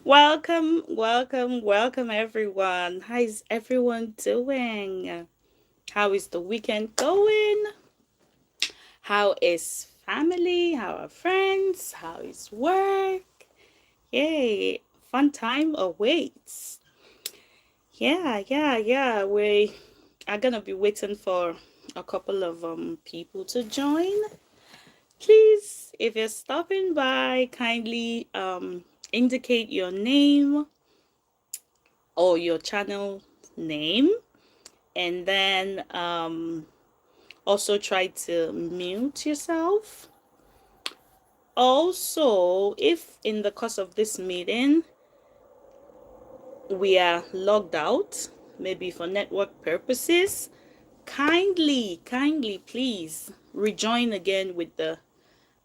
welcome everyone. How is everyone doing? How is the weekend going? How is family? How are friends? How is work? Yay, fun time awaits. Yeah. We are gonna be waiting for a couple of people to join. Please, if you're stopping by, kindly indicate your name or your channel name, and then also try to mute yourself. Also, if in the course of this meeting we are logged out, maybe for network purposes, kindly please rejoin again with the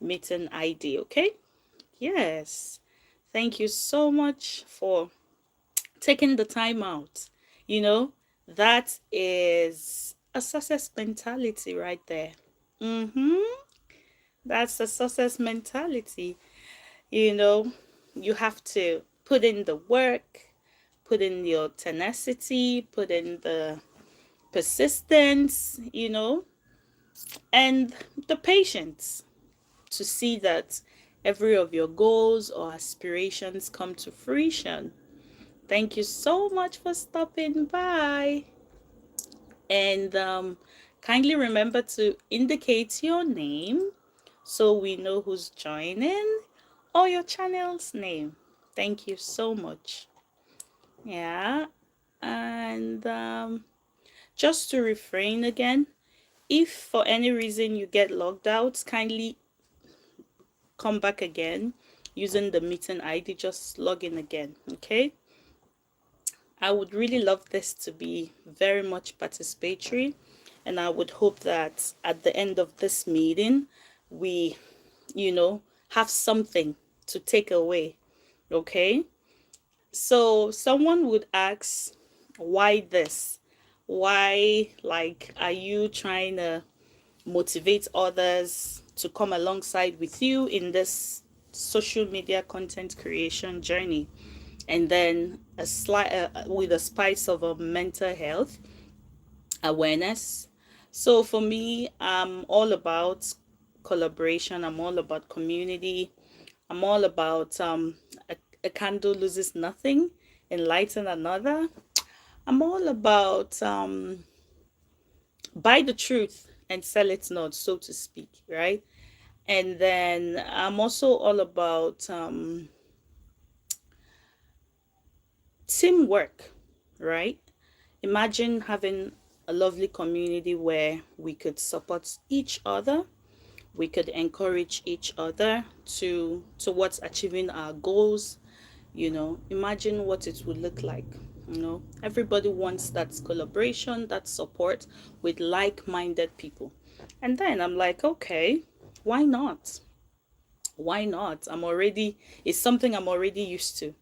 meeting ID. Okay? Yes. Thank you so much for taking the time out. You know, that is a success mentality right there. Mm-hmm. That's a success mentality. You know, you have to put in the work, put in your tenacity, put in the persistence, and the patience to see that every of your goals or aspirations come to fruition. Thank you so much for stopping by. And kindly remember to indicate your name so we know who's joining or your channel's name. Thank you so much. Yeah. And just to refrain again, if for any reason you get logged out, kindly come back again using the meeting ID. Just log in again. Okay. I would really love this to be very much participatory, and I would hope that at the end of this meeting, we, have something to take away. Okay. So someone would ask, why this? Why, like, are you trying to motivate others to come alongside with you in this social media content creation journey? And then a slight with a spice of a mental health awareness. So for me, I'm all about collaboration. I'm all about community. I'm all about a candle loses nothing, enlighten another. I'm all about buy the truth and sell it not, so to speak, right? And then I'm also all about teamwork, right? Imagine having a lovely community where we could support each other, we could encourage each other towards achieving our goals. Imagine what it would look like. Everybody wants that collaboration, that support with like-minded people. And then I'm like, okay, why not? Why not? It's something I'm already used to.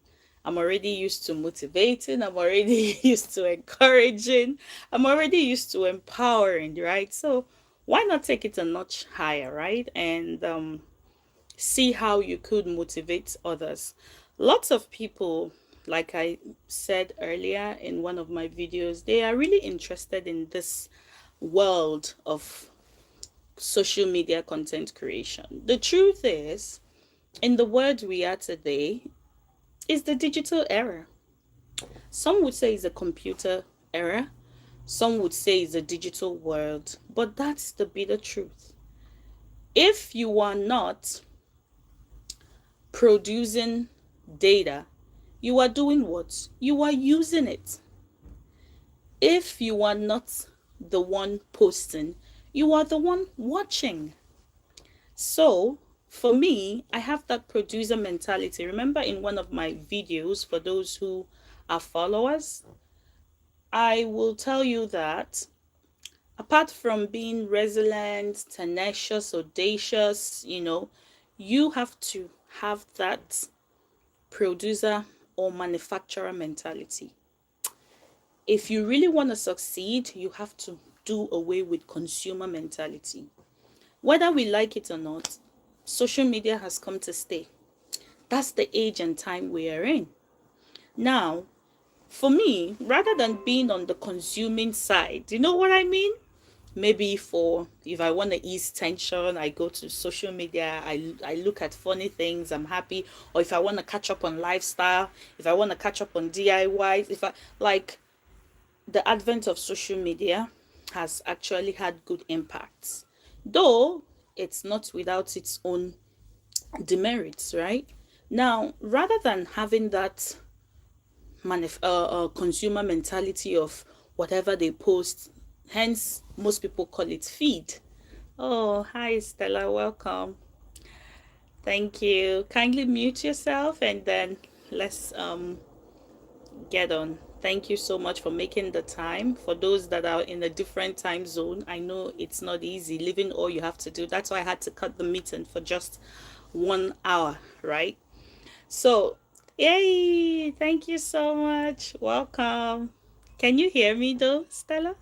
I'm already used to motivating. I'm already used to encouraging. I'm already used to empowering, right? So why not take it a notch higher, right? And see how you could motivate others. Lots of people, like I said earlier in one of my videos, they are really interested in this world of social media content creation. The truth is, in the world we are today, is the digital era. Some would say it's a computer era. Some would say it's a digital world. But that's the bitter truth. If you are not producing data, you are doing what? You are using it. If you are not the one posting, you are the one watching. So, for me, I have that producer mentality. Remember in one of my videos, for those who are followers, I will tell you that apart from being resilient, tenacious, audacious, you have to have that producer or manufacturer mentality. If you really want to succeed, you have to do away with consumer mentality. Whether we like it or not, social media has come to stay. That's the age and time we are in. Now, for me, rather than being on the consuming side, you know what I mean? Maybe for if I want to ease tension, I go to social media, I look at funny things, I'm happy. Or if I want to catch up on lifestyle, if I want to catch up on DIYs, if I like, the advent of social media has actually had good impacts, though it's not without its own demerits, right? Now, rather than having that consumer mentality of whatever they post, hence most people call it feed. Oh, hi Stella, welcome. Thank you. Kindly mute yourself and then let's get on. Thank you so much for making the time. For those that are in a different time zone, I know it's not easy living all you have to do. That's why I had to cut the meeting for just 1 hour, right? So, yay! Thank you so much. Welcome. Can you hear me though, Stella?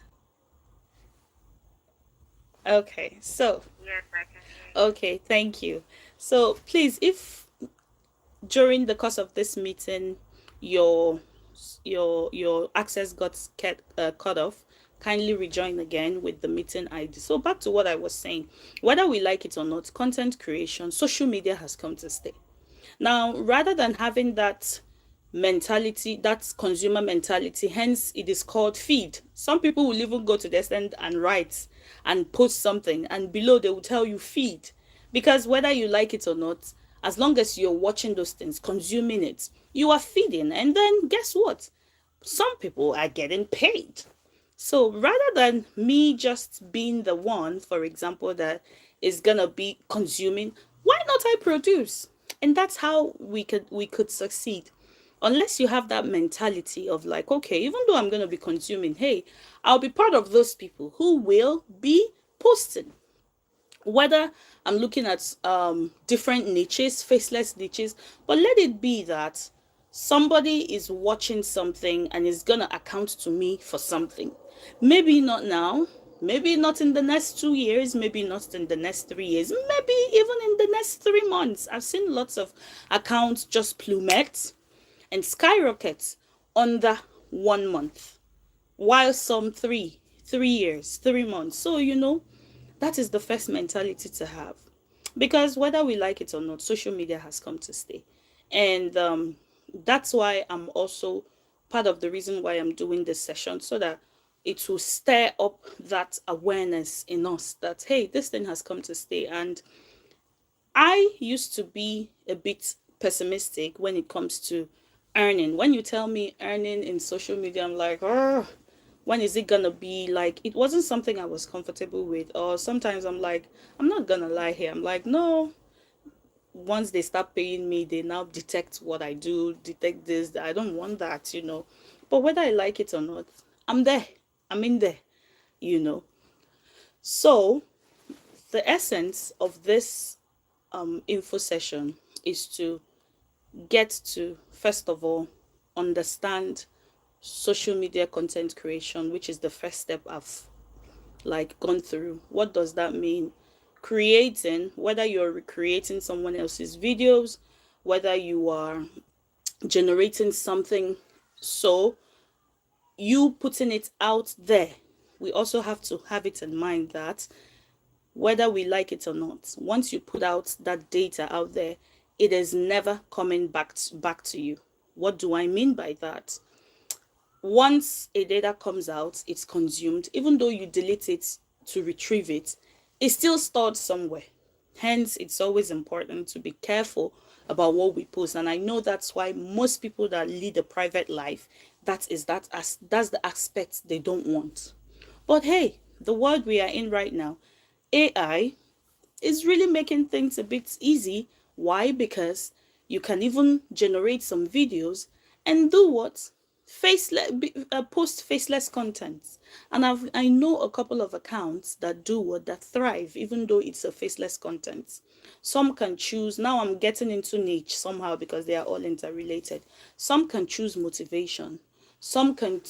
Okay, so, Yes, I can hear you. okay, thank you. So, please, if during the course of this meeting your your access got cut off, kindly rejoin again with the meeting ID. So back to what I was saying, whether we like it or not, content creation, social media has come to stay. Now, rather than having that mentality, that's consumer mentality, hence it is called feed. Some people will even go to the extent and write and post something, and below they will tell you feed. Because whether you like it or not, as long as you're watching those things, consuming it, you are feeding. And then guess what? Some people are getting paid. So rather than me just being the one, for example, that is gonna be consuming, why not I produce? And that's how we could succeed. Unless you have that mentality of like, okay, even though I'm gonna be consuming, hey, I'll be part of those people who will be posting, whether I'm looking at different niches, faceless niches, but let it be that somebody is watching something and is gonna account to me for something. Maybe not now, maybe not in the next 2 years, maybe not in the next 3 years, maybe even in the next 3 months. I've seen lots of accounts just plummet and skyrocket under 1 month, while some 3 years, 3 months. So that is the first mentality to have, because whether we like it or not, social media has come to stay. And that's why I'm also part of the reason why I'm doing this session, so that it will stir up that awareness in us that, hey, this thing has come to stay. And I used to be a bit pessimistic when it comes to earning. When you tell me earning in social media, I'm like, oh, when is it gonna be? Like, it wasn't something I was comfortable with. Or sometimes I'm like, I'm not gonna lie here. I'm like, no, once they start paying me, they now detect what I do, detect this. I don't want that. But whether I like it or not, I'm there. I'm in there, you know. So the essence of this info session is to get to, first of all, understand social media content creation, which is the first step I've like gone through. What does that mean? Creating, whether you're recreating someone else's videos, whether you are generating something, so you putting it out there. We also have to have it in mind that whether we like it or not, once you put out that data out there, it is never coming back to you. What do I mean by that? Once a data comes out, it's consumed. Even though you delete it to retrieve it, it's still stored somewhere. Hence, it's always important to be careful about what we post. And I know that's why most people that lead a private life, that's the aspect they don't want. But hey, the world we are in right now, AI is really making things a bit easy. Why? Because you can even generate some videos and do what? Faceless, post faceless content. And I know a couple of accounts that do what, that thrive, even though it's a faceless content. Some can choose, now I'm getting into niche somehow because they are all interrelated. Some can choose motivation. Some can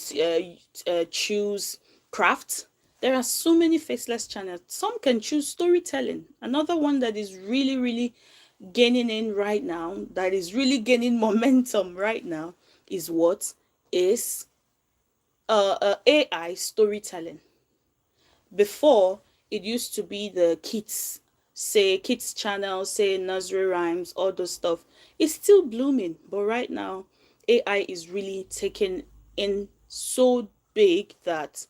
choose craft. There are so many faceless channels. Some can choose storytelling. Another one that is really, really gaining in right now, that is really gaining momentum right now, is what is AI storytelling. Before, it used to be the kids, say kids channel, say nursery rhymes, all those stuff. It's still blooming, but right now AI is really taking in so big that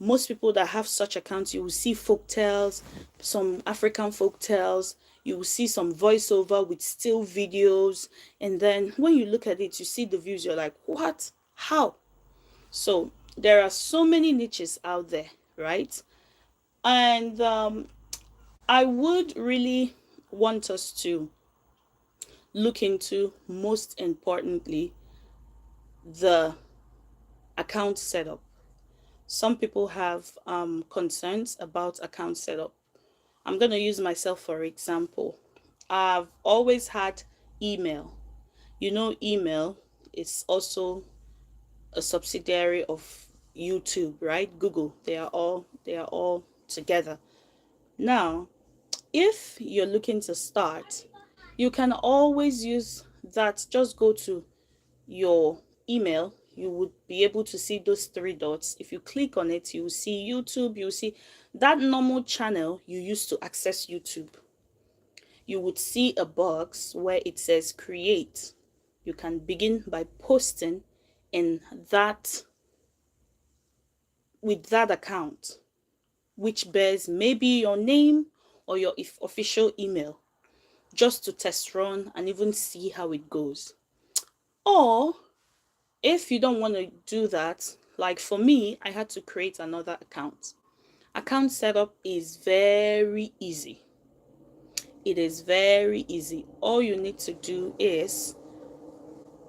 most people that have such accounts, you will see folk tales, some African folk tales, you will see some voiceover with still videos, and then when you look at it, you see the views, you're like, what? How? So there are so many niches out there, right? And I would really want us to look into, most importantly, the account setup. Some people have concerns about account setup. I'm going to use myself for example. I've always had email. You know, email is also a subsidiary of YouTube, right? Google. They are all together. Now, if you're looking to start, you can always use that. Just go to your email. You would be able to see those three dots. If you click on it, you will see YouTube. You will see that normal channel you use to access YouTube. You would see a box where it says create. You can begin by posting in that, with that account, which bears maybe your name or your official email, just to test run and even see how it goes. Or if you don't want to do that, like for me, I had to create another account. Account setup is very easy. It is very easy. All you need to do is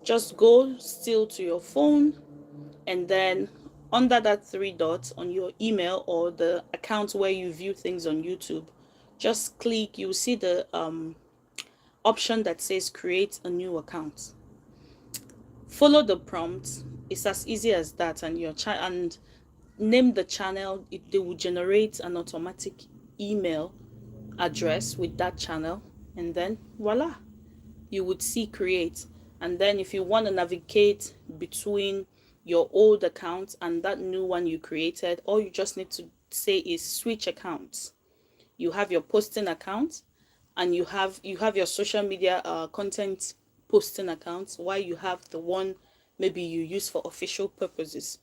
just go still to your phone, and then under that three dots on your email or the account where you view things on YouTube, just click. You'll see the option that says create a new account. Follow the prompt. It's as easy as that, and and name the channel. They will generate an automatic email address with that channel, and then voila, you would see create. And then if you want to navigate between your old account and that new one you created, all you just need to say is switch accounts. You have your posting account, and you have your social media content posting accounts, while you have the one maybe you use for official purposes.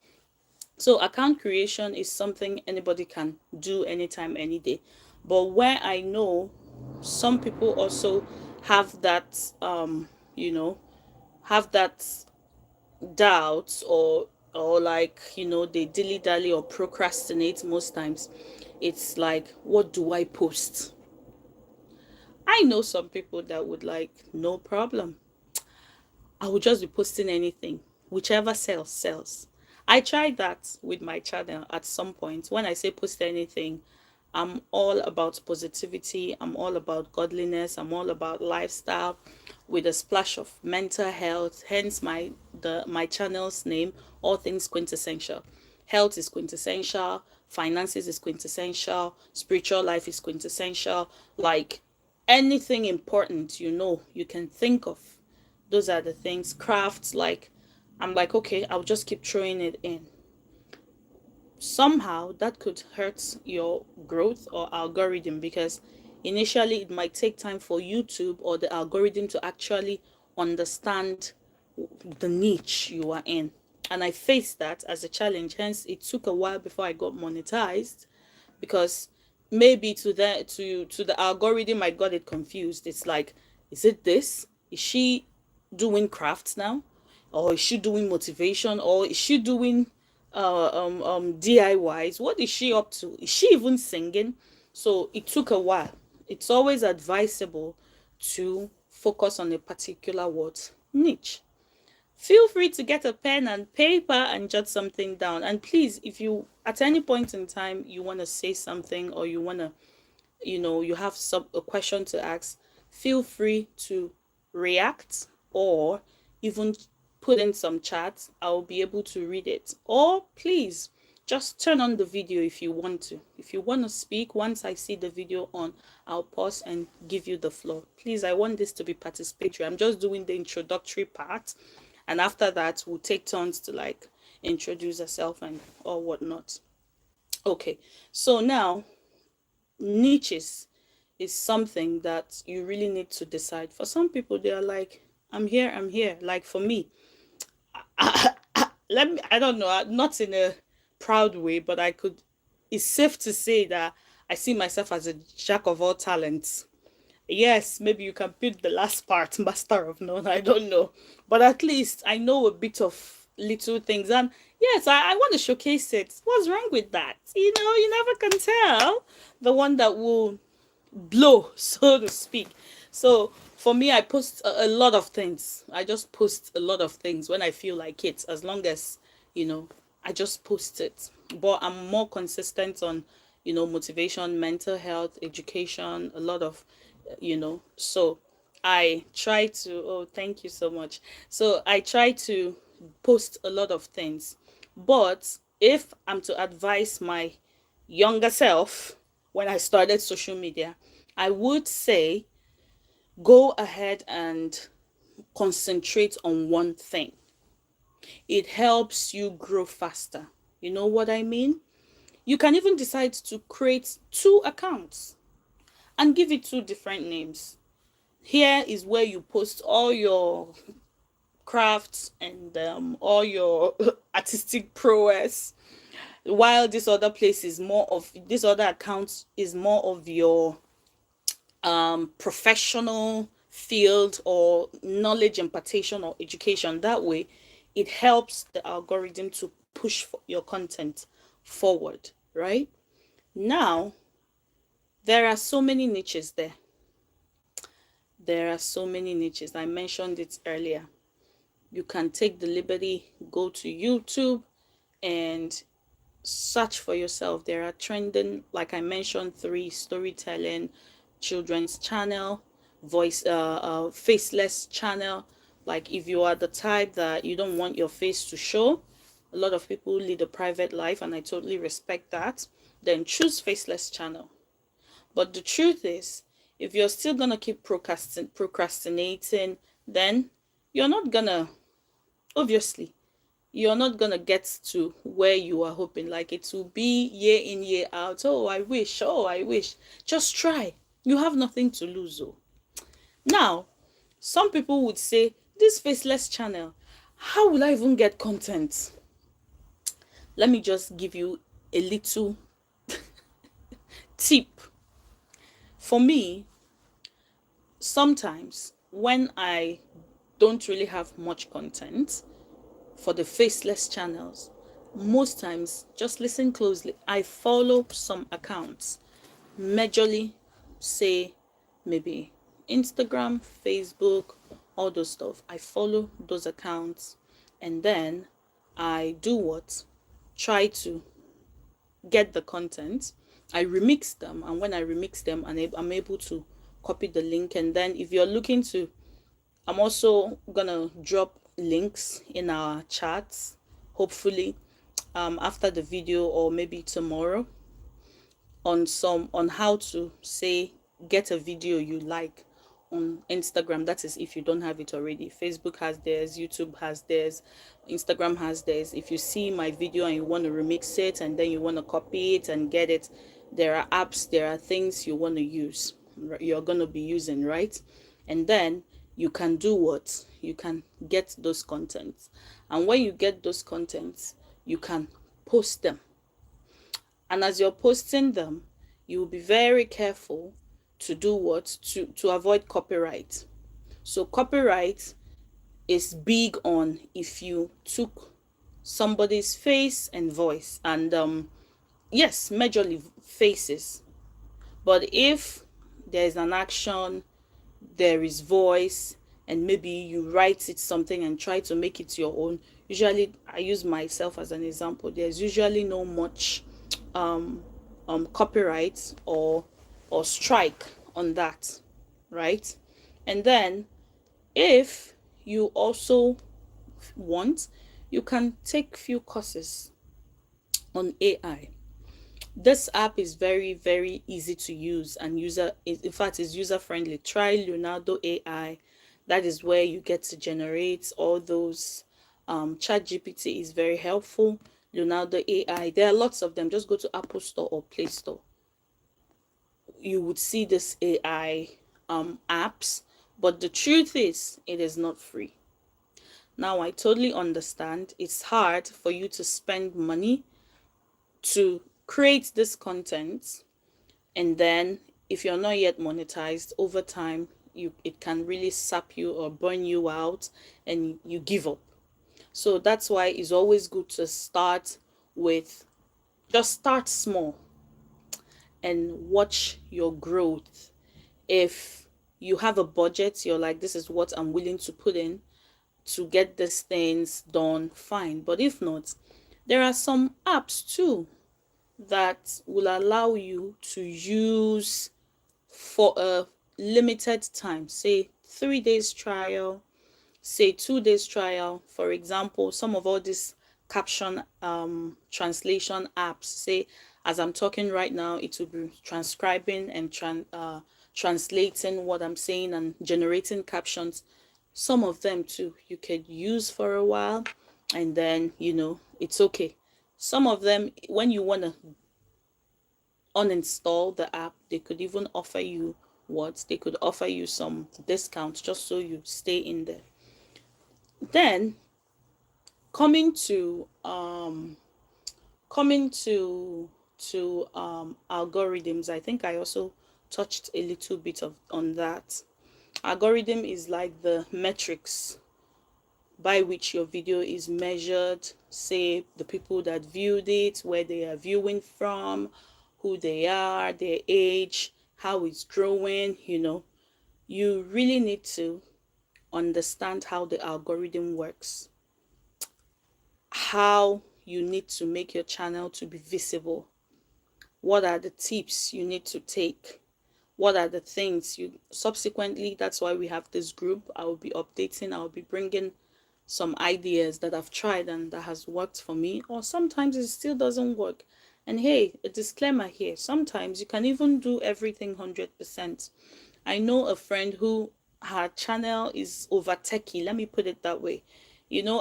So account creation is something anybody can do anytime, any day. But where I know some people also have that you know have that doubt, or like, they dilly dally or procrastinate most times, it's like, what do I post? I know some people that would like, no problem, I will just be posting anything, whichever sells, sells. I tried that with my channel at some point. When I say post anything, I'm all about positivity, I'm all about godliness, I'm all about lifestyle with a splash of mental health, hence my channel's name, All Things Quintessential. Health is quintessential, finances is quintessential, spiritual life is quintessential, like anything important you can think of, those are the things. Crafts, like, I'm like, okay, I'll just keep throwing it in. Somehow that could hurt your growth or algorithm, because initially it might take time for YouTube or the algorithm to actually understand the niche you are in. And I faced that as a challenge, hence it took a while before I got monetized, because maybe to the algorithm I got it confused. It's like, is it this? Is she doing crafts now? Or is she doing motivation? Or is she doing DIYs? What is she up to? Is she even singing? So it took a while. It's always advisable to focus on a particular what niche. Feel free to get a pen and paper and jot something down. And please, if you at any point in time you want to say something, or you want to, you have a question to ask, feel free to react, or even put in some chats. I'll be able to read it. Or please just turn on the video if you want to. If you want to speak, once I see the video on, I'll pause and give you the floor. Please, I want this to be participatory. I'm just doing the introductory part, and after that, we'll take turns to like introduce ourselves and or whatnot. Okay, so now niches is something that you really need to decide. For some people, they are like, I'm here, I'm here. Like for me, I don't know, not in a proud way, but it's safe to say that I see myself as a jack of all talents. Yes, maybe you can put the last part, master of none, I don't know. But at least I know a bit of little things. And yes, I want to showcase it. What's wrong with that? You never can tell the one that will blow, so to speak. So for me, I post a lot of things. I just post a lot of things when I feel like it, as long as, you know, I just post it. But I'm more consistent on, motivation, mental health, education, a lot of, so I try to, oh, thank you so much. So I try to post a lot of things. But if I'm to advise my younger self when I started social media, I would say go ahead and concentrate on one thing. It helps you grow faster. You know what I mean? You can even decide to create two accounts and give it two different names. Here is where you post all your crafts and all your artistic prowess, while this other account is more of your professional field or knowledge impartation or education. That way it helps the algorithm to push your content forward, right? Now there are so many niches there. There are so many niches. I mentioned it earlier. You can take the liberty, go to YouTube and search for yourself. There are trending, like I mentioned, three: storytelling, children's channel, faceless channel. Like if you are the type that you don't want your face to show, a lot of people lead a private life, and I totally respect that, then choose faceless channel. But the truth is, if you're still gonna keep procrastinating, then you're not gonna, obviously, you're not gonna get to where you are hoping. Like it will be year in, year out. Oh, I wish. Oh, I wish. Just try. You have nothing to lose. Oh. Now, some people would say, this faceless channel, how will I even get content? Let me just give you a little tip. For me, sometimes when I don't really have much content for the faceless channels, most times, just listen closely, I follow some accounts, majorly say maybe Instagram, Facebook, all those stuff. I follow those accounts, and then I do what? Try to get the content. I remix them, and when I remix them, I'm able to copy the link. And then if you're looking to, I'm also gonna drop links in our chats, hopefully after the video or maybe tomorrow, on how to say get a video you like on Instagram. That is if you don't have it already. Facebook has theirs, YouTube has theirs, Instagram has theirs. If you see my video and you want to remix it and then you want to copy it and get it, there are apps, there are things you want to use, you're going to be using, right? And then you can do what? You can get those contents. And when you get those contents, you can post them. And as you're posting them, you will be very careful to do what? To avoid copyright. So copyright is big on if you took somebody's face and voice, and yes, majorly faces. But if there's an action, there is voice, and maybe you write it something and try to make it your own, usually I use myself as an example, there's usually no much copyright or strike on that, right? And then if you also want, you can take few courses on AI. This app is very, very easy to use and in fact, is user friendly. Try Leonardo AI. That is where you get to generate all those. Chat GPT is very helpful. Leonardo AI, there are lots of them. Just go to Apple Store or Play Store. You would see this AI apps, but the truth is, it is not free. Now, I totally understand it's hard for you to spend money to create this content, and then if you're not yet monetized over time, it can really sap you or burn you out and you give up. So that's why it's always good to start with, just start small and watch your growth. If you have a budget, you're like, this is what I'm willing to put in to get these things done, fine. But if not, there are some apps too that will allow you to use for a limited time, say 3 days trial, say 2 days trial. For example, some of all these caption translation apps, say as I'm talking right now, it will be transcribing and translating what I'm saying and generating captions. Some of them too you could use for a while, and then it's okay. Some of them, when you want to uninstall the app, they could even offer you what they could offer you some discounts just so you stay in there. Then coming to coming to algorithms, I think I also touched a little bit of on that. Algorithm is like the metrics by which your video is measured, say the people that viewed it, where they are viewing from, who they are, their age, how it's growing. You really need to understand how the algorithm works, how you need to make your channel to be visible, what are the tips you need to take, what are the things you subsequently. That's why we have this group. I will be updating, I'll be bringing some ideas that I've tried and that has worked for me, or sometimes it still doesn't work. And hey, a disclaimer here, sometimes you can even do everything 100%. I know a friend who, her channel is over techie, let me put it that way.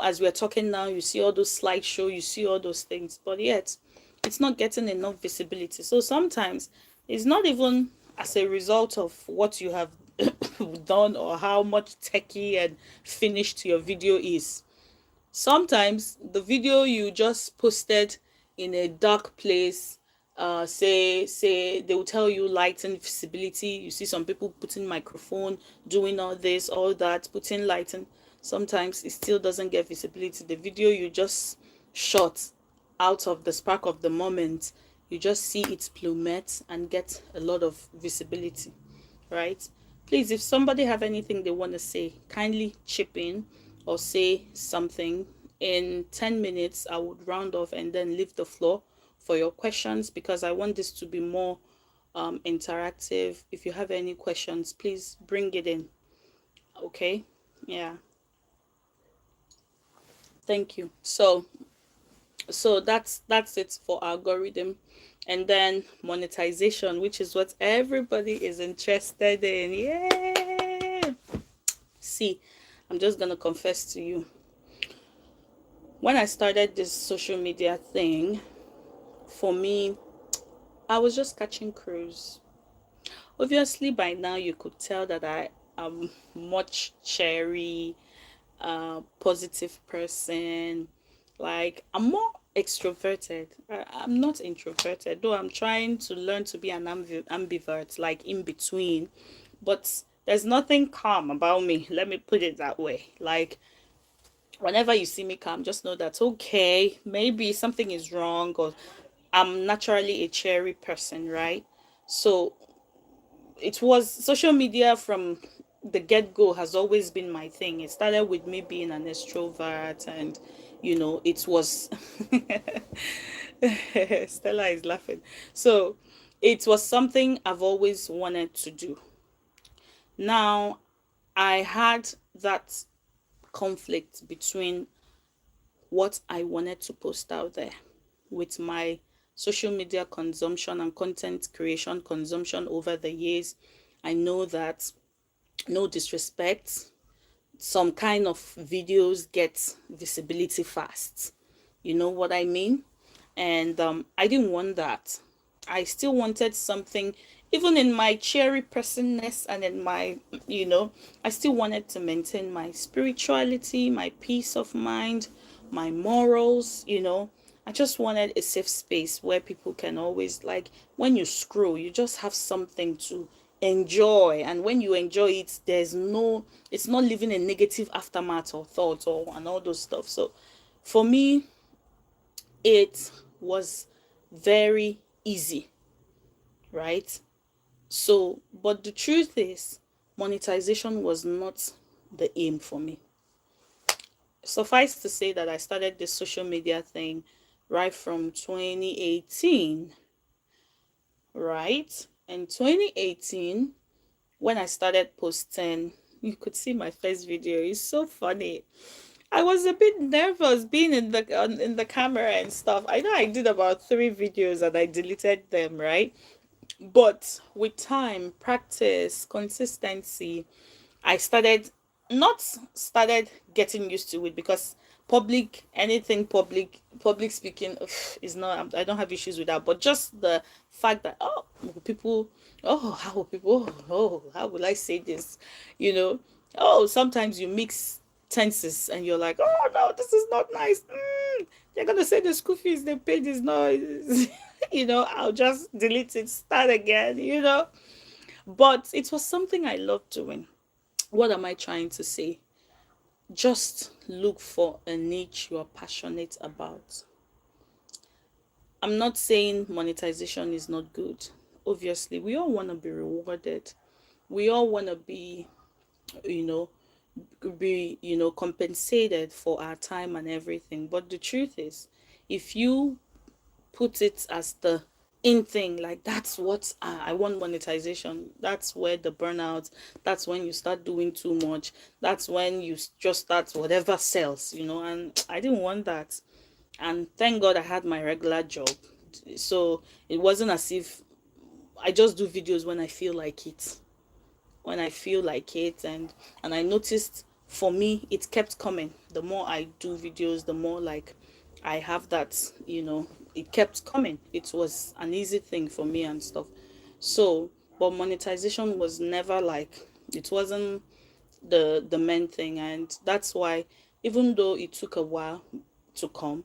As we're talking now, you see all those slideshow, you see all those things, but yet it's not getting enough visibility. So sometimes it's not even as a result of what you have done or how much techie and finished your video is. Sometimes the video you just posted in a dark place, say they will tell you light and visibility. You see some people putting microphone, doing all this, all that, putting light, and sometimes it still doesn't get visibility. The video you just shot out of the spark of the moment, you just see its plummet and get a lot of visibility, right? Please, if somebody have anything they want to say, kindly chip in or say something. In 10 minutes, I would round off and then leave the floor for your questions, because I want this to be more interactive. If you have any questions, please bring it in. Okay? Yeah. Thank you. So that's it for algorithm. And then monetization, which is what everybody is interested in. Yeah. See, I'm just gonna confess to you. When I started this social media thing, for me, I was just catching cruise. Obviously, by now you could tell that I am much cherry, positive person. Like, I'm more extroverted. I'm not introverted, though I'm trying to learn to be an ambivert, like in between. But there's nothing calm about me. Let me put it that way. Like, whenever you see me calm, just know that okay, maybe something is wrong, or I'm naturally a cheery person, right? So it was social media from the get-go has always been my thing. It started with me being an extrovert, and it was Stella is laughing. So it was something I've always wanted to do. Now, I had that conflict between what I wanted to post out there with my social media consumption and content creation consumption over the years, I know that, no disrespect, some kind of videos get visibility fast. You know what I mean? And I didn't want that. I still wanted something, even in my cheery personness and in my, I still wanted to maintain my spirituality, my peace of mind, my morals. I just wanted a safe space where people can always, like, when you scroll, you just have something to enjoy. And when you enjoy it, it's not leaving a negative aftermath or thoughts or and all those stuff. So for me, it was very easy, right? So, but the truth is, monetization was not the aim for me. Suffice to say that I started this social media thing right from 2018, right? And 2018, when I started posting, you could see my first video. It's so funny. I was a bit nervous being in the camera and stuff. I know I did about 3 videos and I deleted them, right? But with time, practice, consistency, I not started getting used to it, because public speaking, ugh, is not, I don't have issues with that, but just the fact that, oh, people, oh, how will people, oh, how will I say this, you know oh, sometimes you mix tenses and you're like, oh no, this is not nice. They're gonna say the school fees they paid is not I'll just delete it, start again. But it was something I loved doing. What am I trying to say? Just look for a niche you are passionate about. I'm not saying monetization is not good. Obviously, we all want to be rewarded. We all want to you know, be, compensated for our time and everything. But the truth is, if you put it as the in thing, like, that's what, I want monetization, that's where the burnout, that's when you start doing too much, that's when you just start whatever sells, and I didn't want that. And thank God I had my regular job, so it wasn't as if I just do videos when I feel like it, and I noticed, for me, it kept coming. The more I do videos, the more, like, I have that, it kept coming. It was an easy thing for me and stuff. So, but monetization was never, like, it wasn't the main thing. And that's why, even though it took a while to come,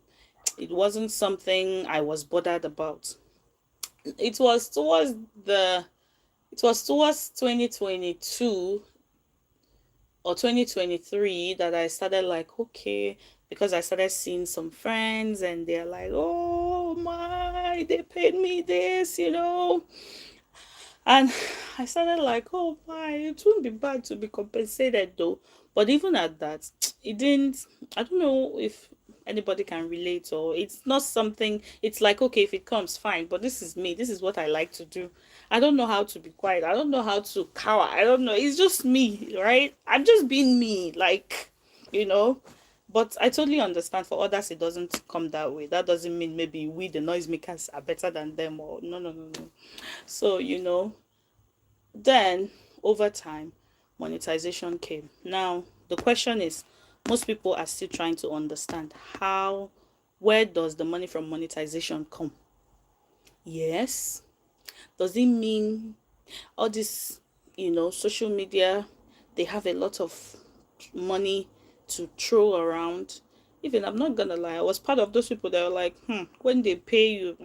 it wasn't something I was bothered about. It was towards the it was towards 2022 or 2023 that I started, like, okay, because I started seeing some friends and they're like, oh my, they paid me this. And I started like, oh my, it wouldn't be bad to be compensated though. But even at that, it didn't, I don't know if anybody can relate, or it's not something, it's like, okay, if it comes, fine. But this is me. This is what I like to do. I don't know how to be quiet. I don't know how to cower. I don't know. It's just me, right? I'm just being me, like, you know. But I totally understand, for others it doesn't come that way. That doesn't mean maybe we, the noisemakers, are better than them, or no, no, no, no. So, then over time, monetization came. Now, the question is, most people are still trying to understand where does the money from monetization come? Yes. Does it mean all this, social media, they have a lot of money to throw around? Even, I'm not gonna lie, I was part of those people that are like, when they pay you,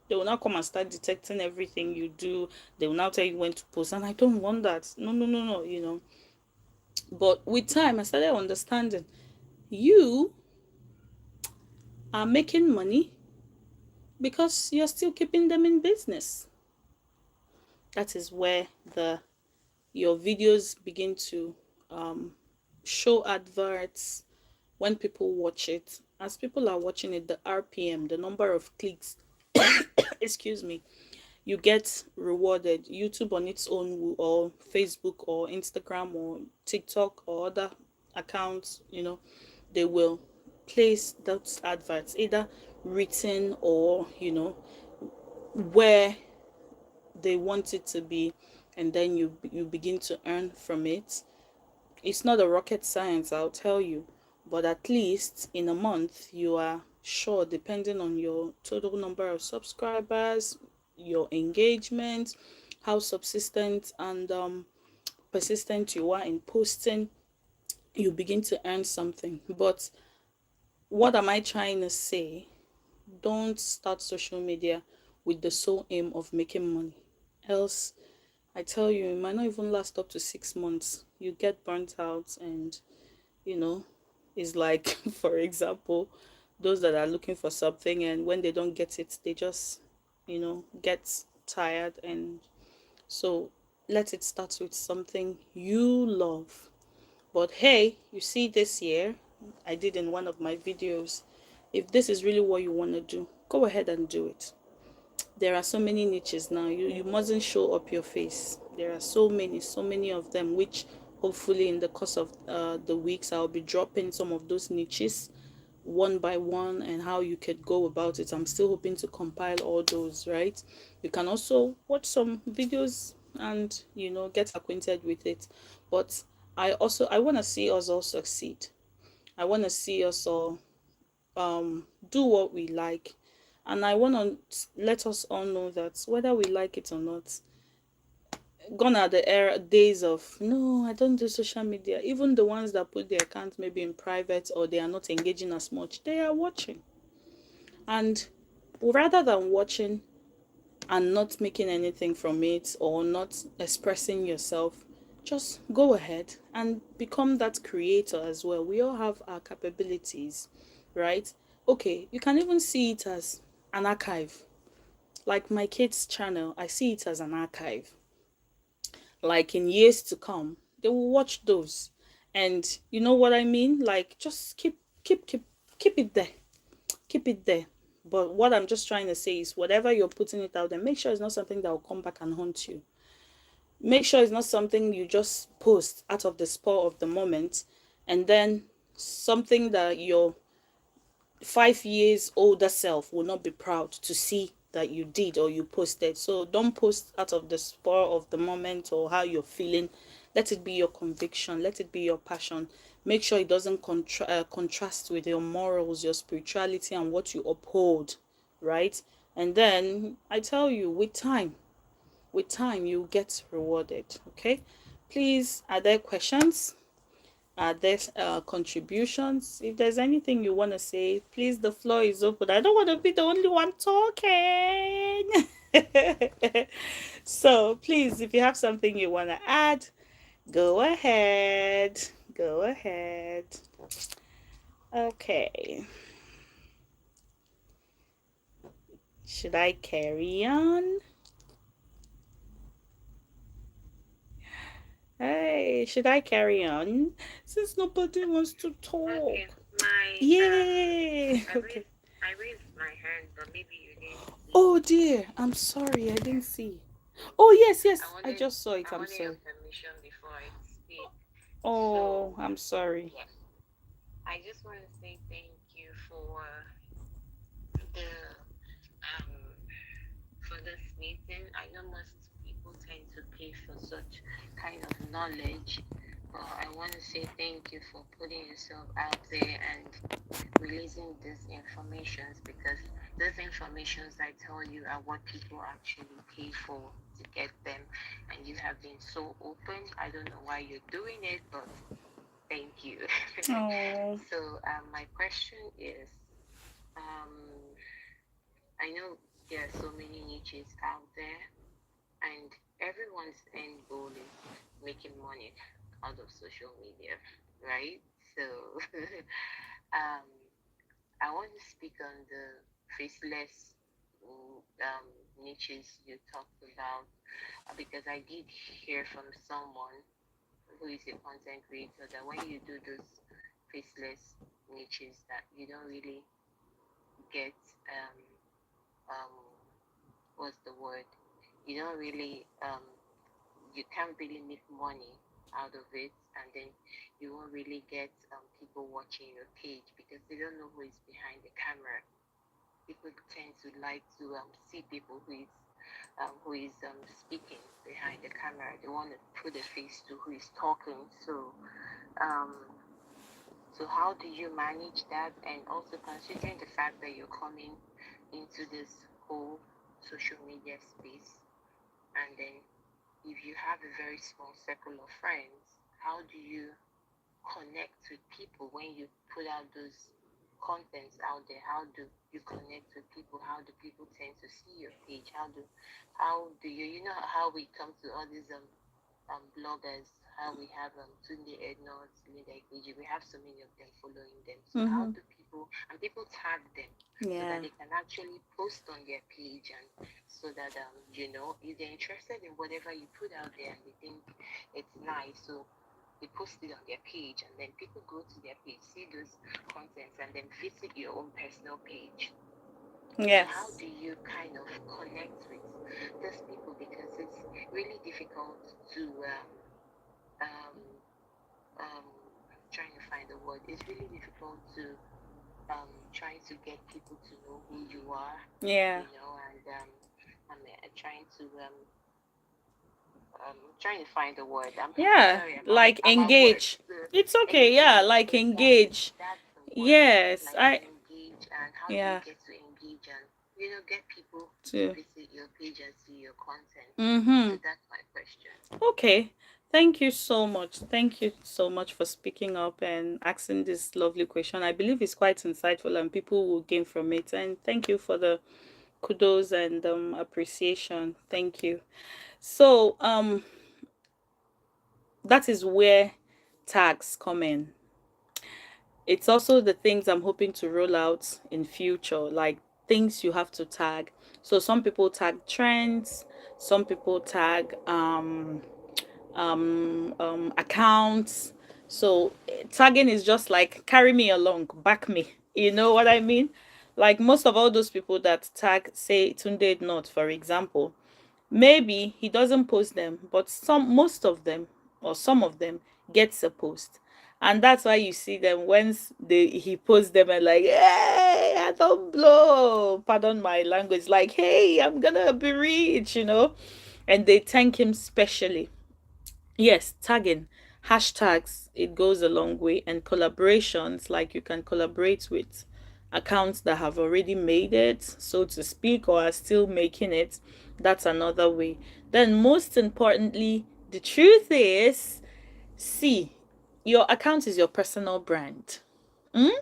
they will now come and start detecting everything you do. They will now tell you when to post, and I don't want that. No, no, no, no. But with time, I started understanding, you are making money because you're still keeping them in business. That is where your videos begin to show adverts. When people watch it, as people are watching it, the RPM, the number of clicks, excuse me, you get rewarded. YouTube on its own, or Facebook or Instagram or TikTok or other accounts, they will place those adverts, either written, or where they want it to be, and then you begin to earn from it. It's not a rocket science, I'll tell you, but at least in a month you are sure, depending on your total number of subscribers, your engagement, how subsistent and persistent you are in posting, you begin to earn something. But what am I trying to say? Don't start social media with the sole aim of making money. Else, I tell you, it might not even last up to 6 months. You get burnt out, and you know, it's like, for example, those that are looking for something, and when they don't get it, they just, get tired. And so let it start with something you love. But hey, you see, this year, I did in one of my videos, if this is really what you want to do, go ahead and do it. There are so many niches now. You mustn't show up your face. There are so many of them, which hopefully in the course of the weeks I'll be dropping some of those niches one by one, and how you could go about it. I'm still hoping to compile all those, right? You can also watch some videos and get acquainted with it. But I want to see us all succeed. I want to see us all do what we like. And I want to let us all know that whether we like it or not, gone are the days of no, I don't do social media. Even the ones that put their accounts maybe in private, or they are not engaging as much, they are watching. And rather than watching and not making anything from it, or not expressing yourself, just go ahead and become that creator as well. We all have our capabilities, right? Okay, you can even see it as an archive. Like my kids' channel, I see it as an archive. Like in years to come, they will watch those. And you know what I mean? Like, just keep it there. Keep it there. But what I'm just trying to say is, whatever you're putting it out there, make sure it's not something that will come back and haunt you. Make sure it's not something you just post out of the spur of the moment, and then something that your 5 years older self will not be proud to see that you did or you posted. So don't post out of the spur of the moment or how you're feeling. Let it be your conviction, let it be your passion. Make sure it doesn't contrast with your morals, your spirituality, and what you uphold, right? And then I tell you, with time you get rewarded. Okay, please, are there questions? Are there contributions? If there's anything you want to say, please, the floor is open. I don't want to be the only one talking. So please, if you have something you want to add, go ahead. Go ahead. Okay. Should I carry on? Hey, should I carry on? Since nobody wants to Okay, talk. my Yay! Okay. I raised my hand, but maybe you didn't see. Oh dear, I'm sorry, I Yeah, didn't see. Oh yes, I yes, I wanted just saw it. I I'm wanted your sorry. permission before I speak. Oh, So I'm sorry. yes, I just want to say thank you the um for this meeting. I know most people tend to pay for such kind of knowledge, but I want to say thank you for putting yourself out there and releasing these informations, because these informations I tell you are what people actually pay for to get them, and you have been so open. I don't know why you're doing it, but thank you. Oh, So my question is, um, I know there are so many niches out there, and everyone's end goal is making money out of social media, right? So um, I want to speak on the faceless niches you talked about, because I did hear from someone who is a content creator that when you do those faceless niches, that you don't really get um what's the word? You don't really you can't really make money out of it, and then you won't really get people watching your page because they don't know who is behind the camera. people tend to like to see people who is speaking behind the camera. They want to put a face to who is talking. Um, so how do you manage that? And also considering the fact that you're coming into this whole social media space, and then if you have a very small circle of friends, how do you connect with people when you put out those contents out there? How do you connect with people? How do people tend to see your page? How do you know how we come to all these bloggers, how we have Tunde Ednot, Linda Ikeji, we have so many of them following them. So how Mm-hmm. do people, and people tag them so that Yeah. they can actually post on their page, and so that if they're interested in whatever you put out there and they think it's nice, so they post it on their page, and then people go to their page, see those contents, and then visit your own personal page. So how Yes. do you kind of connect with those people? Because it's really difficult to um, I'm trying to find the word. It's really difficult to trying to get people to know who you are, Yeah. and I'm trying to find the word. I'm Yeah. sorry, Like I'm at work. engage. It's okay. Yeah. Engage, Like exactly. engage. That's the word. Yes. Like I. engage, and how do you Yeah. get to engage and get people to Too. visit your page and see your content? So Mm-hmm. that's my question. Okay. Thank you so much. Thank you so much for speaking up and asking this lovely question. I believe it's quite insightful and people will gain from it. And thank you for the kudos and appreciation. Thank you. So that is where tags come in. It's also the things I'm hoping to roll out in future, like things you have to tag. So some people tag trends, some people tag accounts. So tagging is just like carry me along, back me. You know what I mean? Like most of all those people that tag, say Tunde Not, for example, maybe he doesn't post them, but most of them or some of them gets a post. And that's why you see them when he posts them and like, hey, I don't blow. Pardon my language. Like, hey, I'm gonna be rich. And they thank him specially. Yes, tagging, hashtags, it goes a long way. And collaborations, like you can collaborate with accounts that have already made it, so to speak, or are still making it. That's another way. Then, most importantly, the truth is, see, your account is your personal brand. Mm?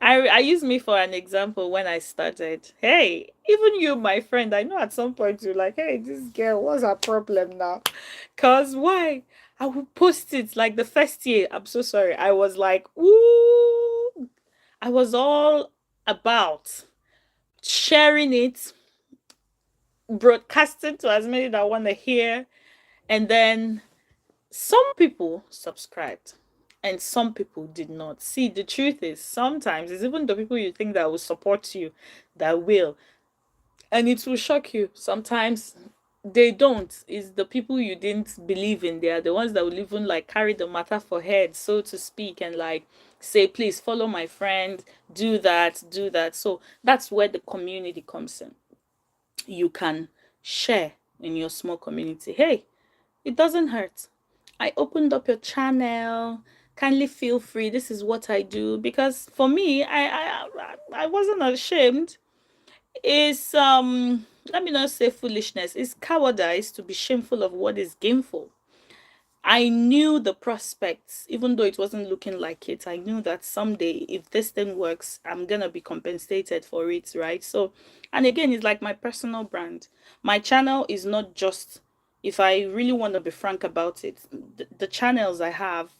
I use me for an example when I started. Hey, even you, my friend, I know at some point you're like, hey, this girl, what's her problem now? Cause why? I would post it like the first year. I'm so sorry. I was like, ooh, I was all about sharing it, broadcasting to as many that want to hear, and then some people subscribed and some people did not. See, the truth is sometimes it's even the people you think that will support you that will, and it will shock you. Sometimes they don't. It's the people you didn't believe in. They are the ones that will even like carry the matter for head, so to speak, and like say, please follow my friend, do that, do that. So that's where the community comes in. You can share in your small community. Hey, it doesn't hurt. I opened up your channel. Kindly feel free. This is what I do. Because for me, I wasn't ashamed. It's let me not say foolishness. It's cowardice to be shameful of what is gainful. I knew the prospects, even though it wasn't looking like it. I knew that someday, if this thing works, I'm gonna be compensated for it, right? So, and again, it's like my personal brand. My channel is not just, if I really want to be frank about it, the channels I have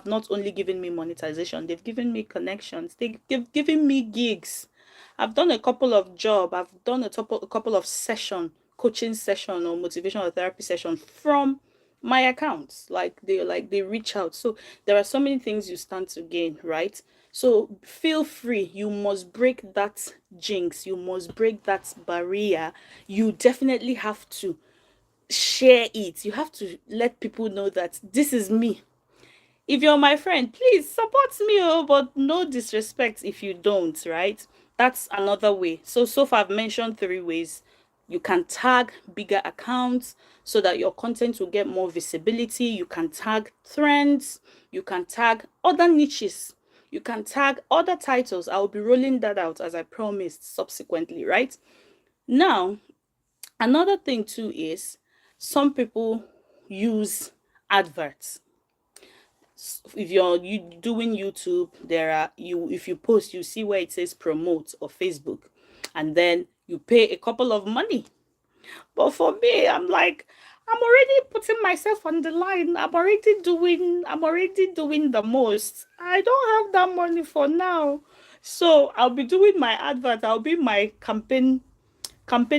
not only given me monetization, they've given me connections, they've given me gigs. I've done a couple of job, I've done a couple of session, coaching session or motivational therapy session from my accounts. Like they reach out. So there are so many things you stand to gain, right? So feel free. You must break that jinx. You must break that barrier. You definitely have to share it. You have to let people know that this is me. If you're my friend, please support me, oh, but no disrespect if you don't, right? That's another way. So far I've mentioned three ways. You can tag bigger accounts so that your content will get more visibility. You can tag trends. You can tag other niches. You can tag other titles. I'll be rolling that out as I promised subsequently, right? Now, another thing too is some people use adverts. If you doing YouTube, there are you if you post, you see where it says promote or Facebook, and then you pay a couple of money. But for me, I'm like, I'm already putting myself on the line. I'm already doing the most. I don't have that money for now. So I'll be doing my advert. I'll be my campaign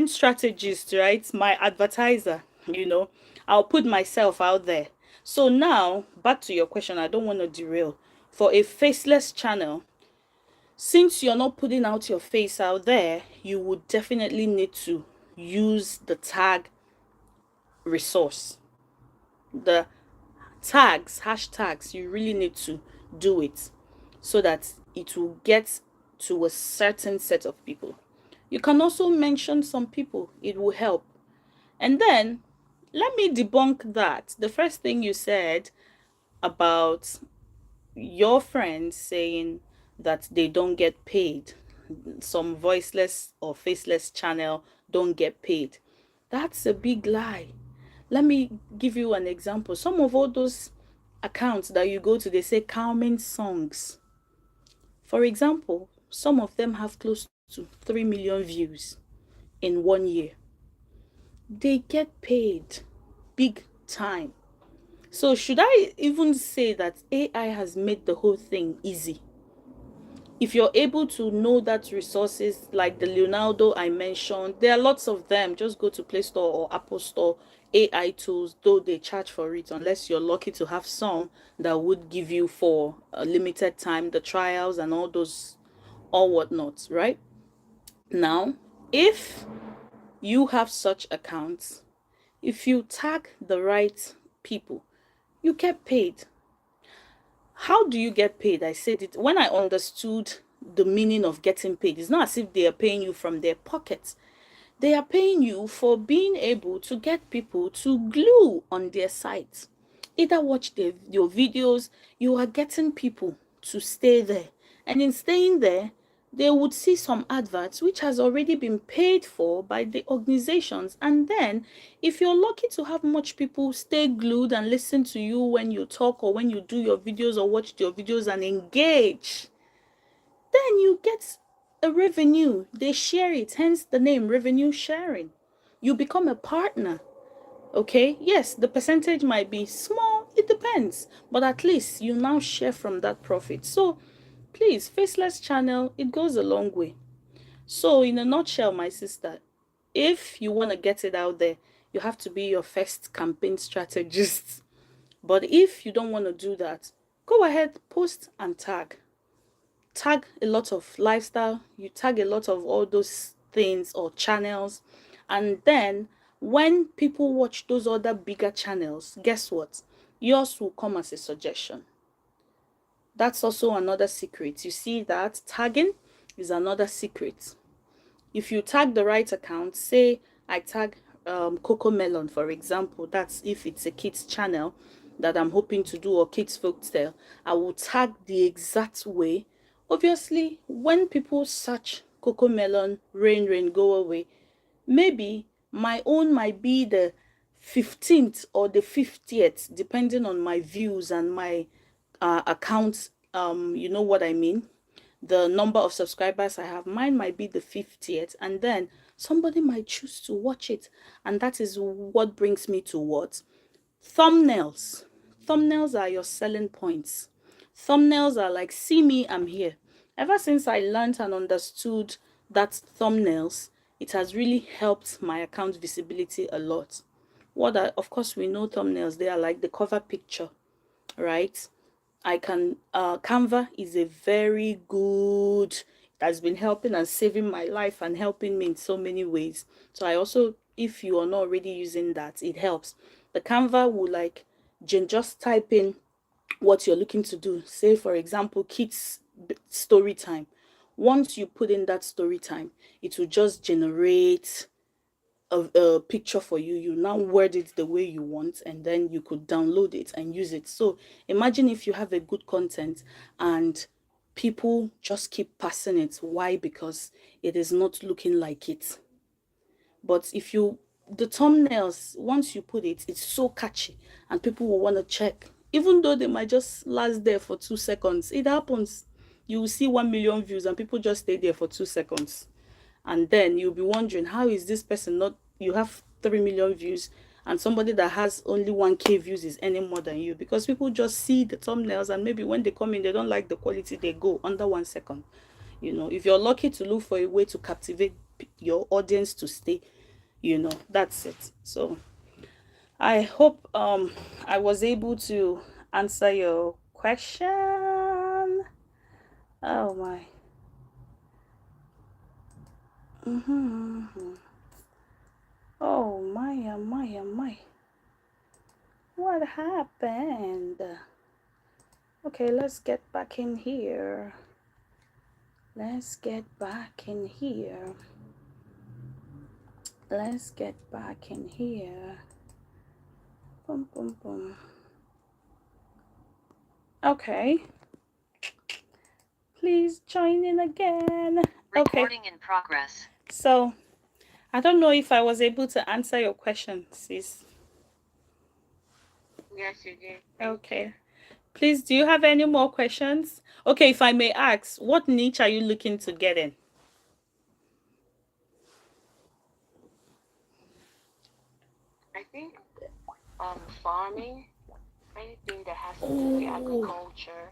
strategist, right? My advertiser, you know. I'll put myself out there. So now, back to your question, I don't want to derail. For a faceless channel, since you're not putting out your face out there, you would definitely need to use the tag resource. The tags, hashtags, you really need to do it so that it will get to a certain set of people. You can also mention some people, it will help. And then let me debunk that. The first thing you said about your friends saying that they don't get paid, some voiceless or faceless channel don't get paid. That's a big lie. Let me give you an example. Some of all those accounts that you go to, they say calming songs. For example, some of them have close to 3 million views in 1 year. They get paid big time. So, should I even say that AI has made the whole thing easy? If you're able to know that resources like the Leonardo I mentioned, there are lots of them. Just go to Play Store or Apple Store, AI tools, though they charge for it, unless you're lucky to have some that would give you for a limited time the trials and all those or whatnot, right? Now, if you have such accounts, if you tag the right people, you get paid. How do you get paid? I said it when I understood the meaning of getting paid. It's not as if they are paying you from their pockets. They are paying you for being able to get people to glue on their site. Either watch your videos, you are getting people to stay there. And in staying there, they would see some adverts which has already been paid for by the organizations. And then, if you're lucky to have much people stay glued and listen to you when you talk or when you do your videos or watch your videos and engage, then you get a revenue. They share it, hence the name revenue sharing. You become a partner. Okay, yes, the percentage might be small, it depends, but at least you now share from that profit. So please, faceless channel, it goes a long way. So, in a nutshell, my sister, if you want to get it out there, you have to be your first campaign strategist. But if you don't want to do that, go ahead, post and tag. Tag a lot of lifestyle, you tag a lot of all those things or channels, and then when people watch those other bigger channels, guess what? Yours will come as a suggestion. That's also another secret. You see that tagging is another secret. If you tag the right account, say I tag Coco Melon, for example, that's if it's a kids channel that I'm hoping to do or kids folk tale, I will tag the exact way. Obviously, when people search Coco Melon, rain, rain, go away, maybe my own might be the 15th or the 50th, depending on my views and my account. You know what I mean? The number of subscribers I have, mine might be the 50th, and then somebody might choose to watch it. And that is what brings me to what? Thumbnails. Thumbnails are your selling points. Thumbnails are like, see me, I'm here. Ever since I learned and understood that thumbnails, it has really helped my account visibility a lot. Of course, we know thumbnails, they are like the cover picture, right? I can Canva is a very good, it has been helping and saving my life and helping me in so many ways. So I also, if you are not already using that, it helps. The Canva will like just type in what you're looking to do. Say for example, kids story time. once you put in that story time, it will just generate a picture for you. You now word it the way you want, and then you could download it and use it. So imagine if you have a good content and people just keep passing it. Why? Because it is not looking like it. But if you, the thumbnails, once you put it, it's so catchy and people will want to check. Even though they might just last there for 2 seconds, it happens. You will see 1 million views and people just stay there for 2 seconds. And then you'll be wondering, how is this person not, you have 3 million views and somebody that has only 1K views is earning more than you? Because people just see the thumbnails and maybe when they come in, they don't like the quality, they go under 1 second. If you're lucky to look for a way to captivate your audience to stay, that's it. So I hope I was able to answer your question. Oh my. Mm-hmm. Oh my, oh my, oh my. What happened? Okay, let's get back in here. Let's get back in here. Let's get back in here. Boom, boom, boom. Okay. Please join in again. Okay. Recording in progress. So, I don't know if I was able to answer your question, sis. Yes, you did. Thank you. Okay. Please, do you have any more questions? Okay, if I may ask, what niche are you looking to get in? I think farming, anything that has to do with Oh, agriculture.